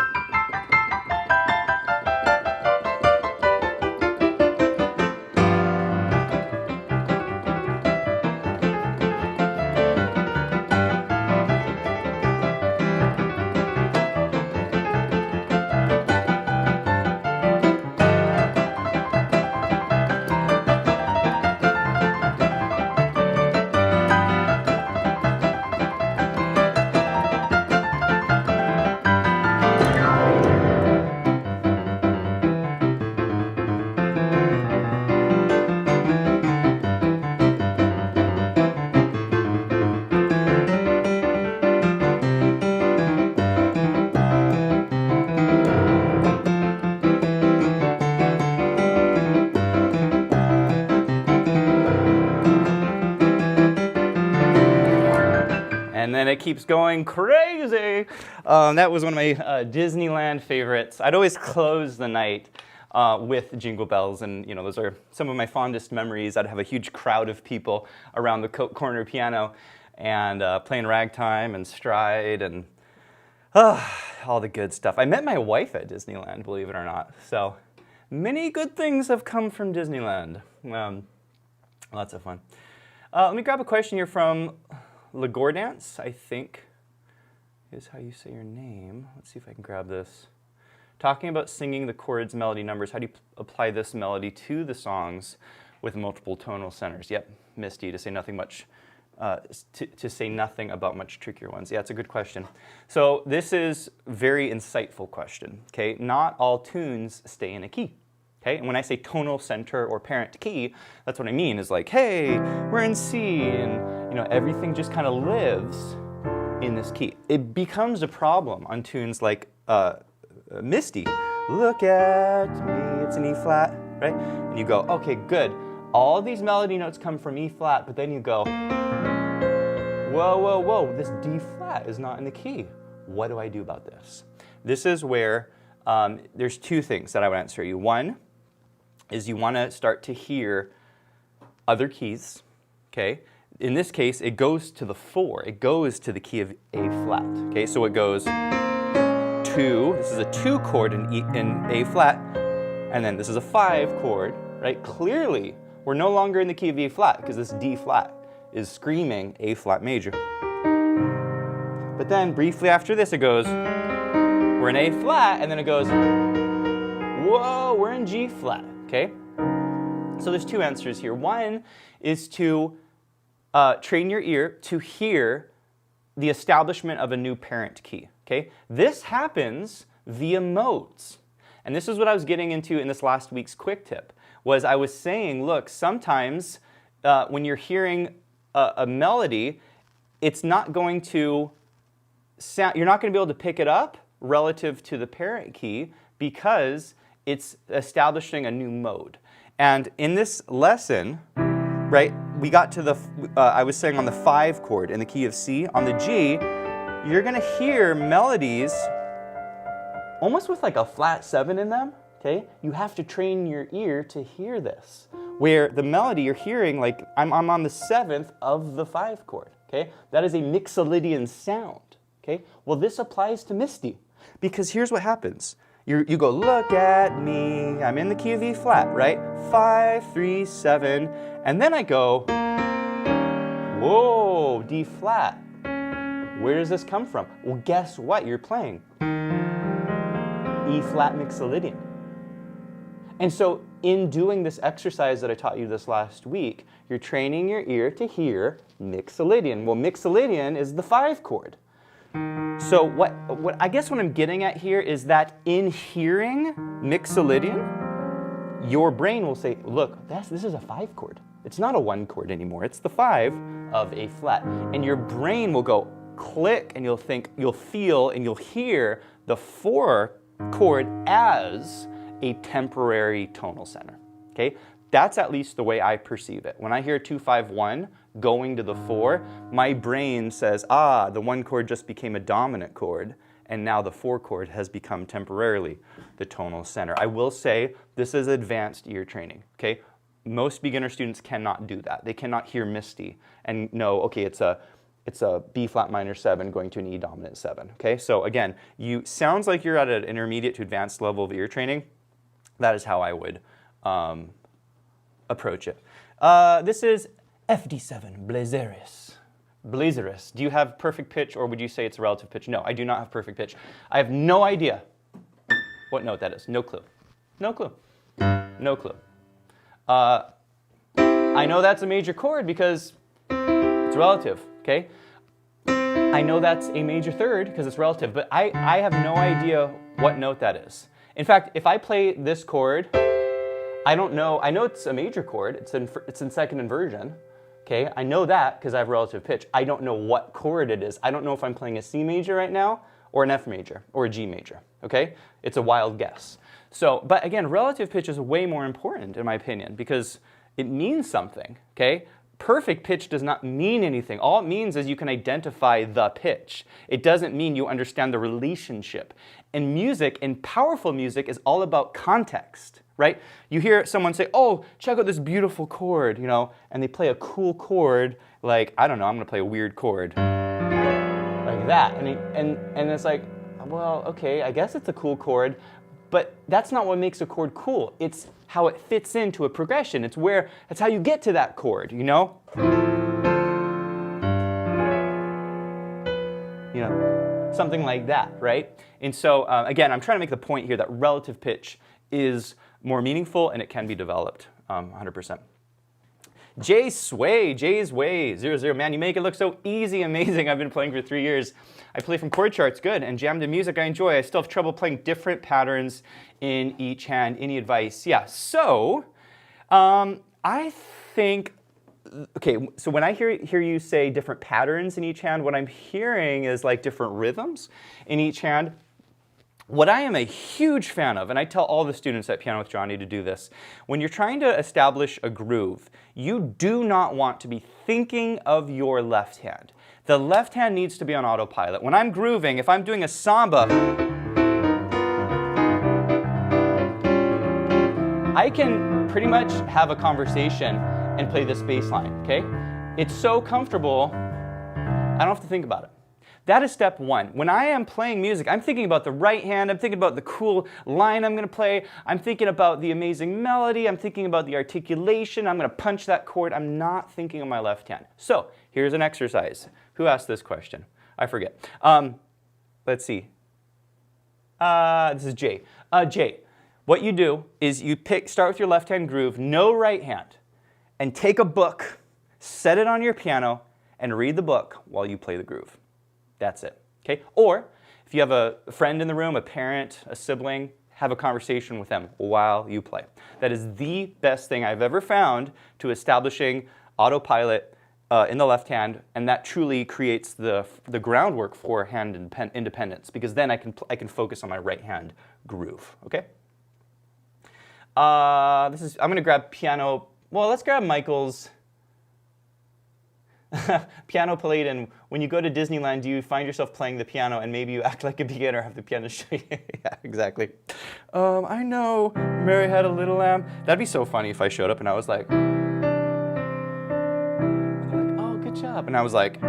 And then it keeps going crazy. That was one of my Disneyland favorites. I'd always close the night with Jingle Bells, and you know, those are some of my fondest memories. I'd have a huge crowd of people around the corner piano and playing ragtime and stride and all the good stuff. I met my wife at Disneyland, believe it or not. So many good things have come from Disneyland. Lots of fun. Let me grab a question here from Legordance, I think is how you say your name. Let's see if I can grab this. Talking about singing the chords, melody, numbers, how do you apply this melody to the songs with multiple tonal centers? Yep, Misty, to say nothing about much trickier ones. Yeah, it's a good question. So this is a very insightful question, okay? Not all tunes stay in a key. Okay, and when I say tonal center or parent key, that's what I mean is like, hey, we're in C, and you know, everything just kind of lives in this key. It becomes a problem on tunes like Misty. Look at me, it's an E flat, right? And you go, okay, good. All these melody notes come from E flat, but then you go, whoa, whoa, whoa, this D flat is not in the key. What do I do about this? This is where there's two things that I would answer you. One is you want to start to hear other keys, okay? In this case, it goes to the 4. It goes to the key of A flat. Okay, so it goes 2. This is a 2 chord in A flat, and then this is a 5 chord, right? Clearly, we're no longer in the key of E flat because this D flat is screaming A flat major. But then briefly after this, it goes, we're in A flat, and then it goes, whoa, we're in G flat, okay? So there's 2 answers here. One is to train your ear to hear the establishment of a new parent key, okay? This happens via modes. And this is what I was getting into in this last week's quick tip, was I was saying, look, sometimes when you're hearing a melody, it's not going to sound, you're not going to be able to pick it up relative to the parent key because it's establishing a new mode. And in this lesson, right, we got to the, I was saying on the 5 chord in the key of C. On the G, you're going to hear melodies almost with like a flat 7 in them, okay? You have to train your ear to hear this, where the melody you're hearing, like I'm on the 7th of the 5 chord, okay? That is a mixolydian sound, okay? Well, this applies to Misty, because here's what happens. You go, look at me, I'm in the key of E flat, right? 5, 3, 7, and then I go, whoa, D flat. Where does this come from? Well, guess what you're playing? E flat mixolydian. And so in doing this exercise that I taught you this last week, you're training your ear to hear mixolydian. Well, mixolydian is the 5 chord. So what I guess what I'm getting at here is that in hearing mixolydian, your brain will say, look, this is a 5 chord. It's not a 1 chord anymore. It's the 5 of A flat. And your brain will go click, and you'll think, you'll feel, and you'll hear the 4 chord as a temporary tonal center. Okay? That's at least the way I perceive it. When I hear 2, 5, 1 going to the 4, my brain says, ah, the 1 chord just became a dominant chord, and now the 4 chord has become temporarily the tonal center. I will say this is advanced ear training, okay? Most beginner students cannot do that. They cannot hear Misty and know, okay, it's a B flat minor 7 going to an E dominant 7, okay? So again, sounds like you're at an intermediate to advanced level of ear training. That is how I would approach it. This is FD7, Blazerus. Do you have perfect pitch, or would you say it's a relative pitch? No, I do not have perfect pitch. I have no idea what note that is. No clue. No clue. No clue. I know that's a major chord because it's relative, okay? I know that's a major third because it's relative, but I have no idea what note that is. In fact, if I play this chord, I don't know. I know it's a major chord. It's in second inversion. Okay, I know that because I have relative pitch. I don't know what chord it is. I don't know if I'm playing a C major right now or an F major or a G major. Okay, it's a wild guess. So, but again, relative pitch is way more important in my opinion because it means something. Okay, perfect pitch does not mean anything. All it means is you can identify the pitch. It doesn't mean you understand the relationship. And music, and powerful music, is all about context. Right? You hear someone say, oh, check out this beautiful chord, you know, and they play a cool chord, like, I don't know, I'm going to play a weird chord, like that. And it's like, well, okay, I guess it's a cool chord, but that's not what makes a chord cool. It's how it fits into a progression. It's how you get to that chord, you know? You know, something like that, right? And so, again, I'm trying to make the point here that relative pitch is more meaningful, and it can be developed 100%. Jay's Way, 00. Man, you make it look so easy, amazing. I've been playing for 3 years. I play from chord charts, good, and jammed in music I enjoy. I still have trouble playing different patterns in each hand. Any advice? Yeah, so I think, okay, so when I hear you say different patterns in each hand, what I'm hearing is like different rhythms in each hand. What I am a huge fan of, and I tell all the students at Piano with Jonny to do this, when you're trying to establish a groove, you do not want to be thinking of your left hand. The left hand needs to be on autopilot. When I'm grooving, if I'm doing a samba, I can pretty much have a conversation and play this bass line, okay? It's so comfortable, I don't have to think about it. That is step one. When I am playing music, I'm thinking about the right hand, I'm thinking about the cool line I'm gonna play, I'm thinking about the amazing melody, I'm thinking about the articulation, I'm gonna punch that chord, I'm not thinking of my left hand. So, here's an exercise. Who asked this question? I forget. Let's see. This is Jay. Jay, what you do is you start with your left hand groove, no right hand, and take a book, set it on your piano, and read the book while you play the groove. That's it, okay? Or if you have a friend in the room, a parent, a sibling, have a conversation with them while you play. That is the best thing I've ever found to establishing autopilot in the left hand, and that truly creates the groundwork for hand independence, because then I can focus on my right hand groove, okay? I'm gonna grab piano, well, let's grab Michael's. Piano played, and when you go to Disneyland, do you find yourself playing the piano and maybe you act like a beginner, have the piano show you? Yeah, exactly. I know, Mary had a little lamb. That'd be so funny if I showed up and I was like, and they're like, oh, good job. And I was like,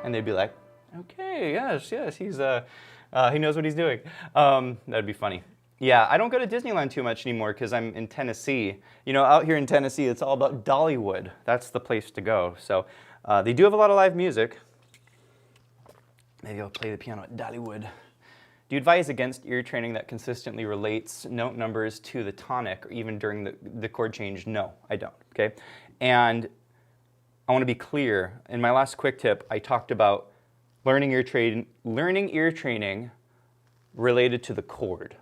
and they'd be like, okay, yes, he knows what he's doing. That'd be funny. Yeah, I don't go to Disneyland too much anymore because I'm in Tennessee. You know, out here in Tennessee, it's all about Dollywood. That's the place to go. So they do have a lot of live music. Maybe I'll play the piano at Dollywood. Do you advise against ear training that consistently relates note numbers to the tonic, or even during the chord change? No, I don't, okay? And I want to be clear. In my last quick tip, I talked about learning ear training related to the chord,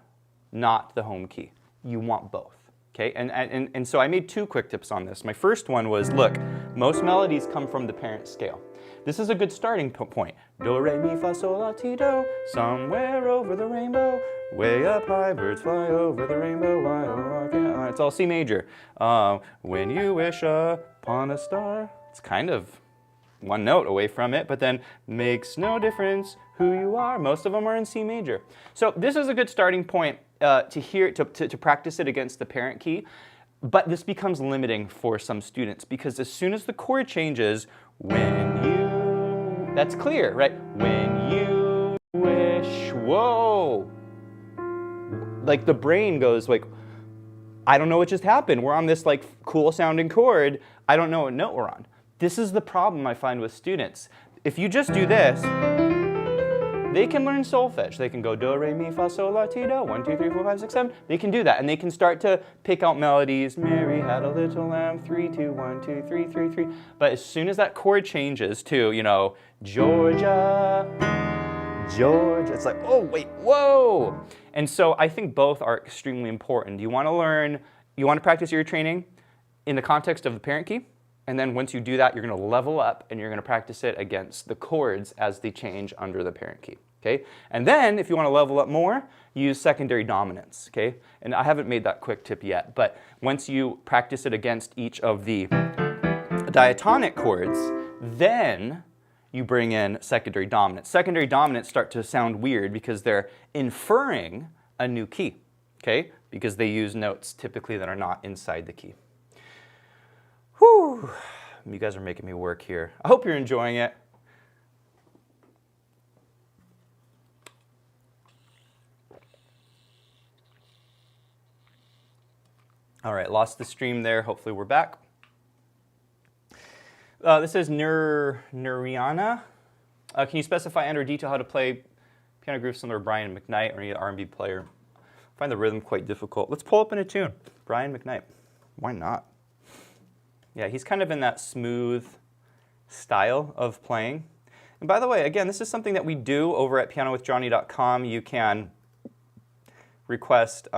not the home key. You want both, okay? And so I made two quick tips on this. My first one was, look, most melodies come from the parent scale. This is a good starting point. Do, re, mi, fa, sol, la, ti, do. Somewhere over the rainbow, way up high, birds fly over the rainbow. Why, oh, I can't. It's all C major. When you wish upon a star. It's kind of one note away from it, but then makes no difference who you are. Most of them are in C major. So this is a good starting point to practice it against the parent key, but this becomes limiting for some students because as soon as the chord changes, that's clear, right? When you wish, whoa. Like the brain goes like, I don't know what just happened. We're on this like cool sounding chord. I don't know what note we're on. This is the problem I find with students. If you just do this, they can learn solfege. They can go do, re, mi, fa, sol, la, ti, do, 1, 2, 3, 4, 5, 6, 7. They can do that, and they can start to pick out melodies. Mary had a little lamb, 3, 2, 1, 2, 3, 3, 3. But as soon as that chord changes to, you know, Georgia, it's like, oh, wait, whoa. And so I think both are extremely important. You want to practice ear training in the context of the parent key. And then once you do that, you're going to level up and you're going to practice it against the chords as they change under the parent key, okay? And then if you want to level up more, use secondary dominance, okay? And I haven't made that quick tip yet, but once you practice it against each of the diatonic chords, then you bring in secondary dominance. Secondary dominants start to sound weird because they're inferring a new key, okay? Because they use notes typically that are not inside the key. Whew, you guys are making me work here. I hope you're enjoying it. All right, lost the stream there. Hopefully we're back. This is Nuriana. Can you specify and or detail how to play piano groove similar to Brian McKnight or any R&B player? I find the rhythm quite difficult. Let's pull up in a tune. Brian McKnight. Why not? Yeah, he's kind of in that smooth style of playing. And by the way, again, this is something that we do over at pianowithjohnny.com. You can request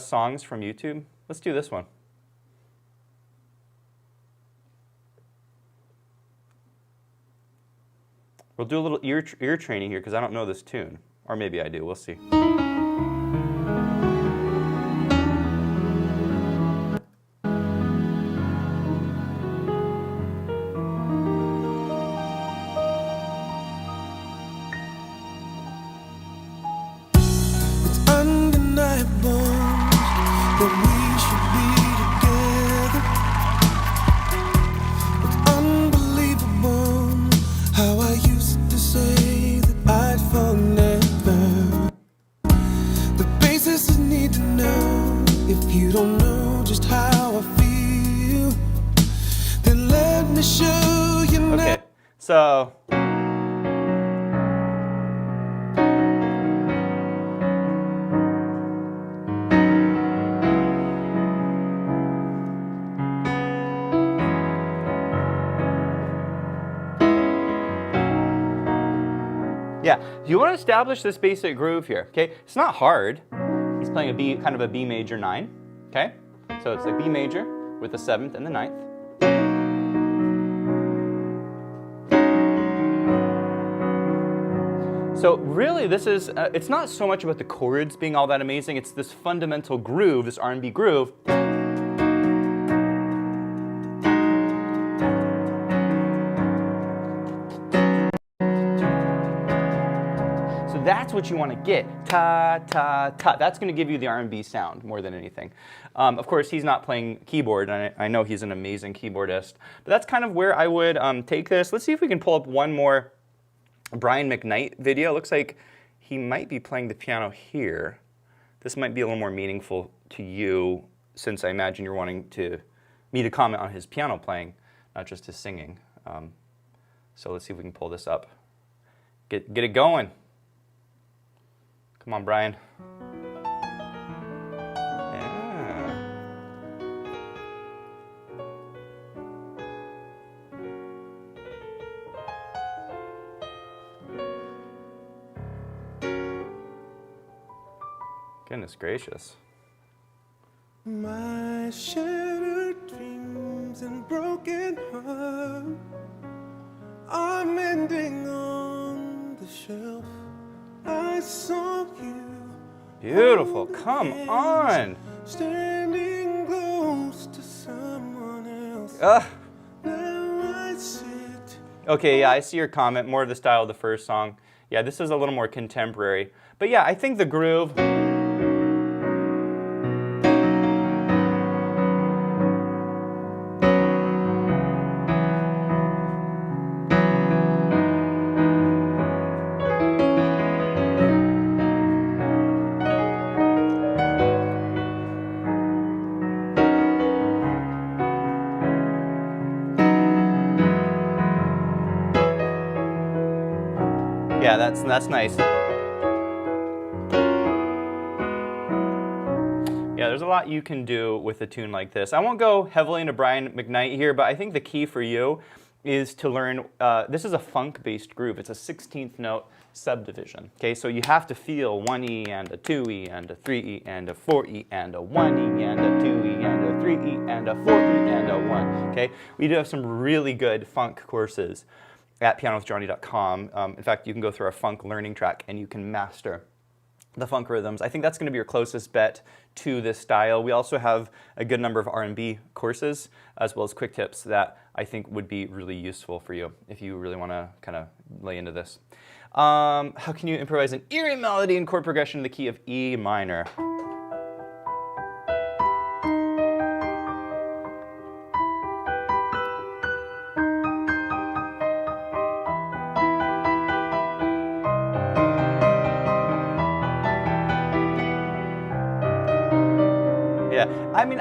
songs from YouTube. Let's do this one. We'll do a little ear training here because I don't know this tune. Or maybe I do, we'll see. So yeah, you want to establish this basic groove here, okay? It's not hard. He's playing a B, kind of a B major 9, okay? So it's like B major with the 7th and the 9th. So really this is, it's not so much about the chords being all that amazing, it's this fundamental groove, this R&B groove. That's what you want to get. Ta, ta, ta. That's going to give you the R&B sound more than anything. Of course, he's not playing keyboard, and I know he's an amazing keyboardist. But that's kind of where I would take this. Let's see if we can pull up one more Brian McKnight video. It looks like he might be playing the piano here. This might be a little more meaningful to you, since I imagine you're wanting me to comment on his piano playing, not just his singing. So let's see if we can pull this up. Get it going. Come on, Brian. Yeah. Goodness gracious. My shattered dreams and broken heart are mending on the shelf. I saw you. Beautiful. Come on. Standing close to someone else. Now I sit. Okay, yeah, I see your comment. More of the style of the first song. Yeah, this is a little more contemporary. But yeah, I think the groove. Yeah, that's nice. Yeah, there's a lot you can do with a tune like this. I won't go heavily into Brian McKnight here, but I think the key for you is to learn, this is a funk-based groove. It's a 16th note subdivision. Okay, so you have to feel 1E and a 2E and a 3E and a 4E and a 1E and a 2E and a 3E and a 4E and a 1. Okay, we do have some really good funk courses at pianowithjohnny.com. In fact, you can go through our funk learning track and you can master the funk rhythms. I think that's going to be your closest bet to this style. We also have a good number of R&B courses as well as quick tips that I think would be really useful for you if you really want to kind of lay into this. How can you improvise an eerie melody and chord progression in the key of E minor? Yeah, I mean,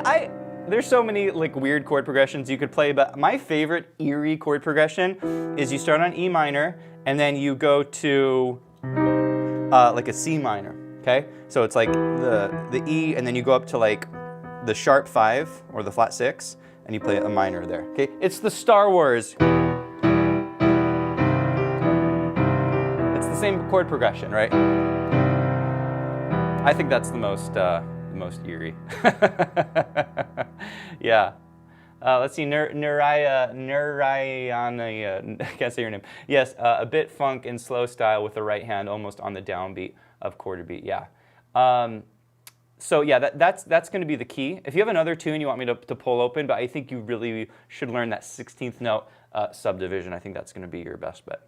there's so many like weird chord progressions you could play, but my favorite eerie chord progression is you start on E minor and then you go to like a C minor, okay? So it's like the E and then you go up to like the sharp 5 or the flat 6 and you play a minor there, okay? It's the Star Wars. It's the same chord progression, right? I think that's the most eerie. Yeah. Let's see, Nurayana, I can't say your name. Yes, a bit funk and slow style with the right hand almost on the downbeat of quarter beat, yeah. So yeah, that's going to be the key. If you have another tune you want me to pull open, but I think you really should learn that 16th note subdivision. I think that's going to be your best bet.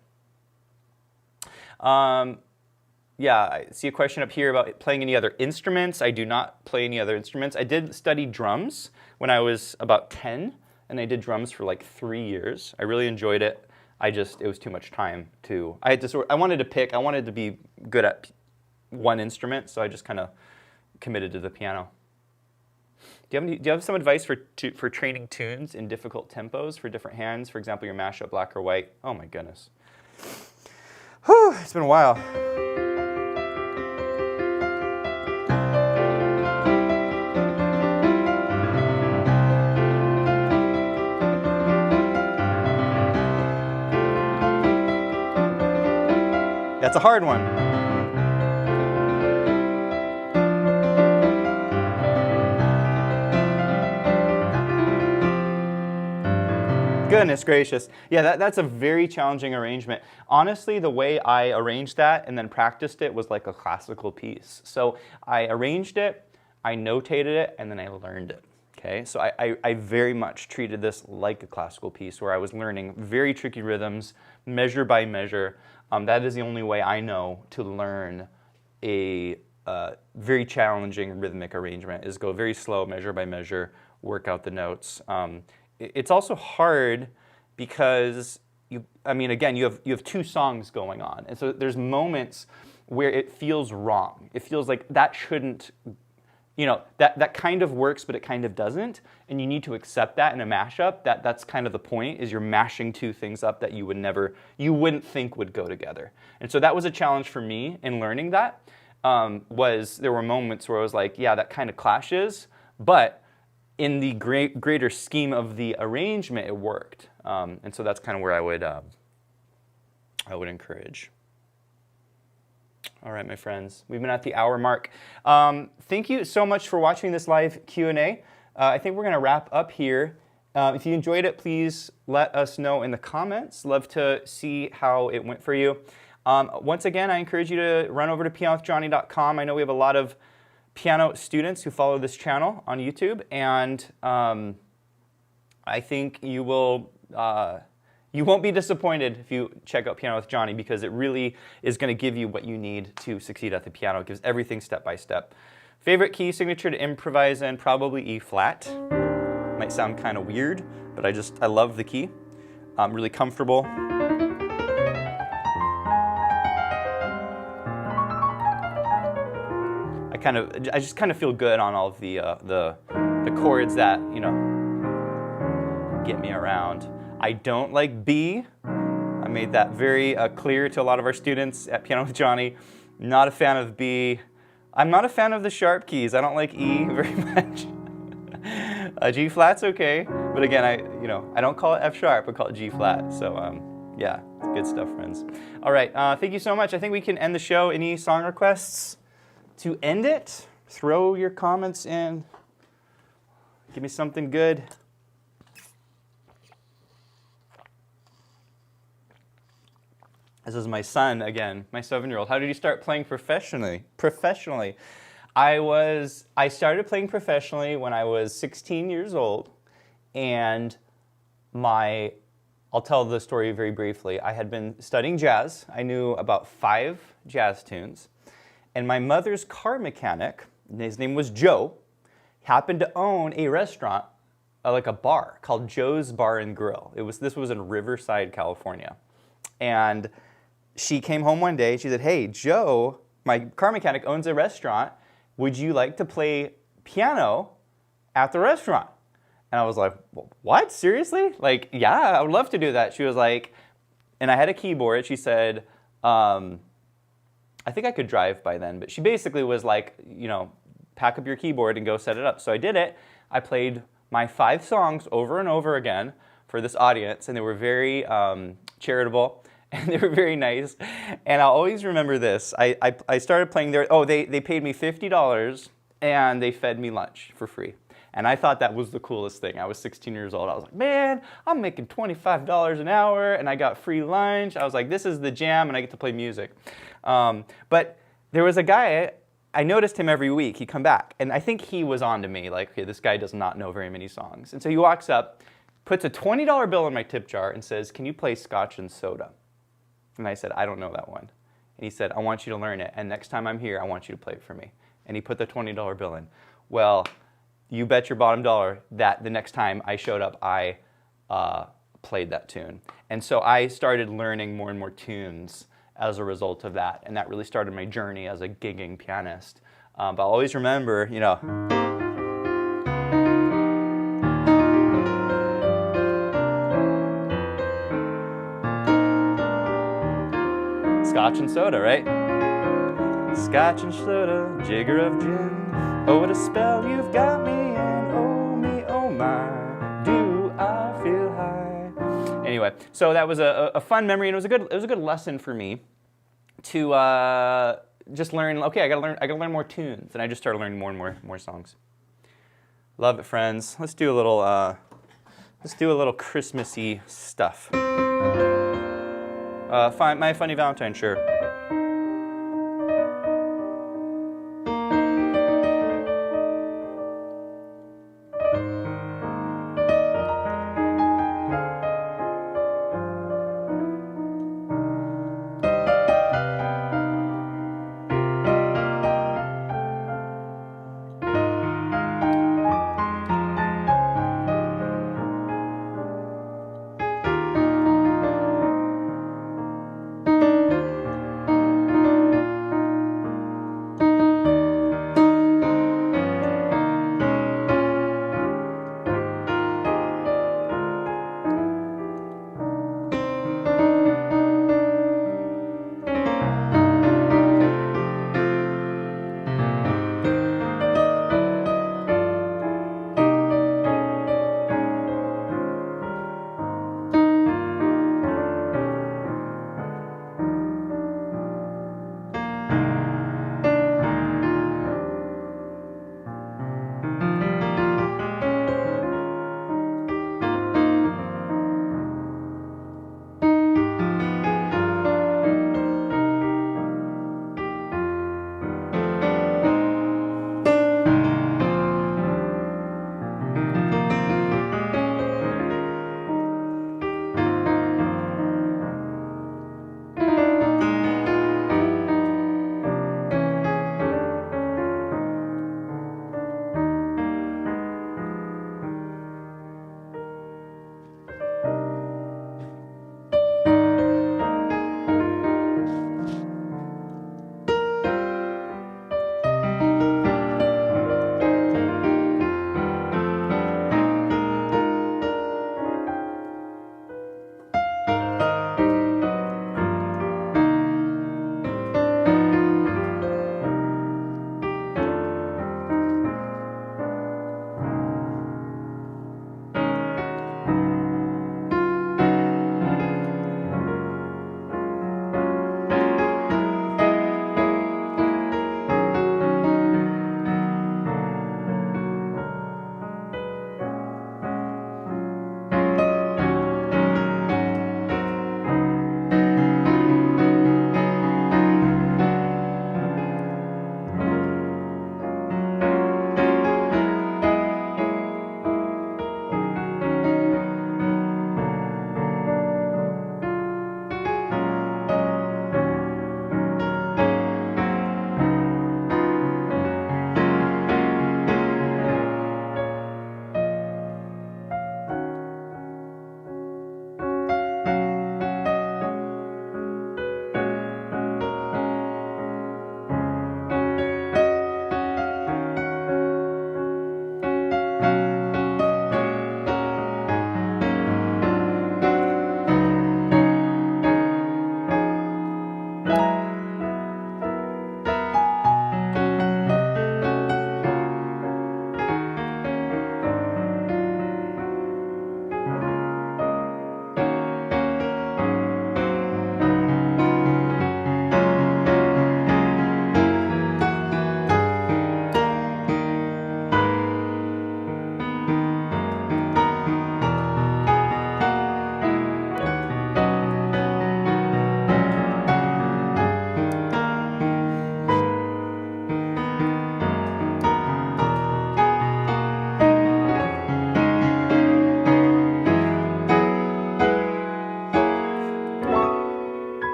Yeah, I see a question up here about playing any other instruments. I do not play any other instruments. I did study drums when I was about 10, and I did drums for like 3 years. I really enjoyed it. It was too much time to, I wanted to be good at one instrument, so I just kind of committed to the piano. Do you have some advice for training tunes in difficult tempos for different hands? For example, your mashup black or white. Oh my goodness. Whew, it's been a while. That's a hard one. Goodness gracious. Yeah, that's a very challenging arrangement. Honestly, the way I arranged that and then practiced it was like a classical piece. So I arranged it, I notated it, and then I learned it. Okay, so I very much treated this like a classical piece where I was learning very tricky rhythms, measure by measure. That is the only way I know to learn a very challenging rhythmic arrangement, is go very slow, measure by measure, work out the notes. It's also hard because again, you have two songs going on, and so there's moments where it feels wrong. It feels like that shouldn't, that kind of works, but it kind of doesn't, and you need to accept that in a mashup. That's kind of the point, is you're mashing two things up that you wouldn't think would go together. And so that was a challenge for me in learning that. There were moments where I was like, yeah, that kind of clashes, but in the greater scheme of the arrangement, it worked. And so that's kind of where I would encourage. All right, my friends, we've been at the hour mark. Thank you so much for watching this live Q&A. I think we're going to wrap up here. If you enjoyed it, please let us know in the comments. Love to see how it went for you. Once again, I encourage you to run over to pianowithjohnny.com. I know we have a lot of piano students who follow this channel on YouTube, and I think you won't be disappointed if you check out Piano with Johnny, because it really is going to give you what you need to succeed at the piano. It gives everything step by step. Favorite key signature to improvise in, probably E flat. Might sound kind of weird, but I love the key. I'm really comfortable. I just kind of feel good on all of the chords that, get me around. I don't like B. I made that very clear to a lot of our students at Piano with Johnny. Not a fan of B. I'm not a fan of the sharp keys. I don't like E very much. G flat's okay, but again, I don't call it F sharp. I call it G flat. So yeah, it's good stuff, friends. All right, thank you so much. I think we can end the show. Any song requests to end it? Throw your comments in. Give me something good. This is my son again, my 7-year-old. How did you start playing professionally? I started playing professionally when I was 16 years old, and I'll tell the story very briefly. I had been studying jazz. I knew about 5 jazz tunes, and my mother's car mechanic, his name was Joe, happened to own a restaurant, like a bar called Joe's Bar and Grill. This was in Riverside, California, and she came home one day. She said, "Hey, Joe, my car mechanic owns a restaurant. Would you like to play piano at the restaurant?" And I was like, "What? Seriously? Like, yeah, I would love to do that." She was like, and I had a keyboard. She said, I think I could drive by then, but she basically was like, pack up your keyboard and go set it up. So I did it. I played my 5 songs over and over again for this audience, and they were very charitable. And they were very nice. And I'll always remember this. I started playing there. Oh, they paid me $50 and they fed me lunch for free. And I thought that was the coolest thing. I was 16 years old. I was like, man, I'm making $25 an hour and I got free lunch. I was like, this is the jam, and I get to play music. But there was a guy, I noticed him every week. He'd come back. And I think he was on to me, like, okay, this guy does not know very many songs. And so he walks up, puts a $20 bill in my tip jar and says, "Can you play Scotch and Soda?" And I said, "I don't know that one." And he said, "I want you to learn it, and next time I'm here, I want you to play it for me." And he put the $20 bill in. Well, you bet your bottom dollar that the next time I showed up, I played that tune. And so I started learning more and more tunes as a result of that, and that really started my journey as a gigging pianist. But I'll always remember, Scotch and soda, right? Scotch and soda, jigger of gin. Oh, what a spell you've got me in. Oh me, oh my, do I feel high? Anyway, so that was a fun memory, and it was a good lesson for me to just learn. Okay, I gotta learn more tunes, and I just started learning more and more songs. Love it, friends. Let's do a little Christmassy stuff. My Funny Valentine, sure.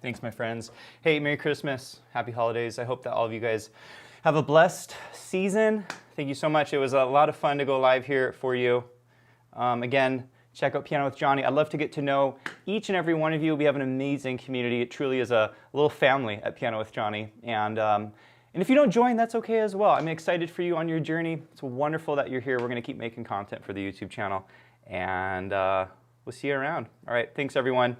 Thanks, my friends. Hey, Merry Christmas. Happy holidays. I hope that all of you guys have a blessed season. Thank you so much. It was a lot of fun to go live here for you. Again, check out Piano with Jonny. I'd love to get to know each and every one of you. We have an amazing community. It truly is a little family at Piano with Jonny. And if you don't join, that's okay as well. I'm excited for you on your journey. It's wonderful that you're here. We're going to keep making content for the YouTube channel. And we'll see you around. All right, thanks, everyone.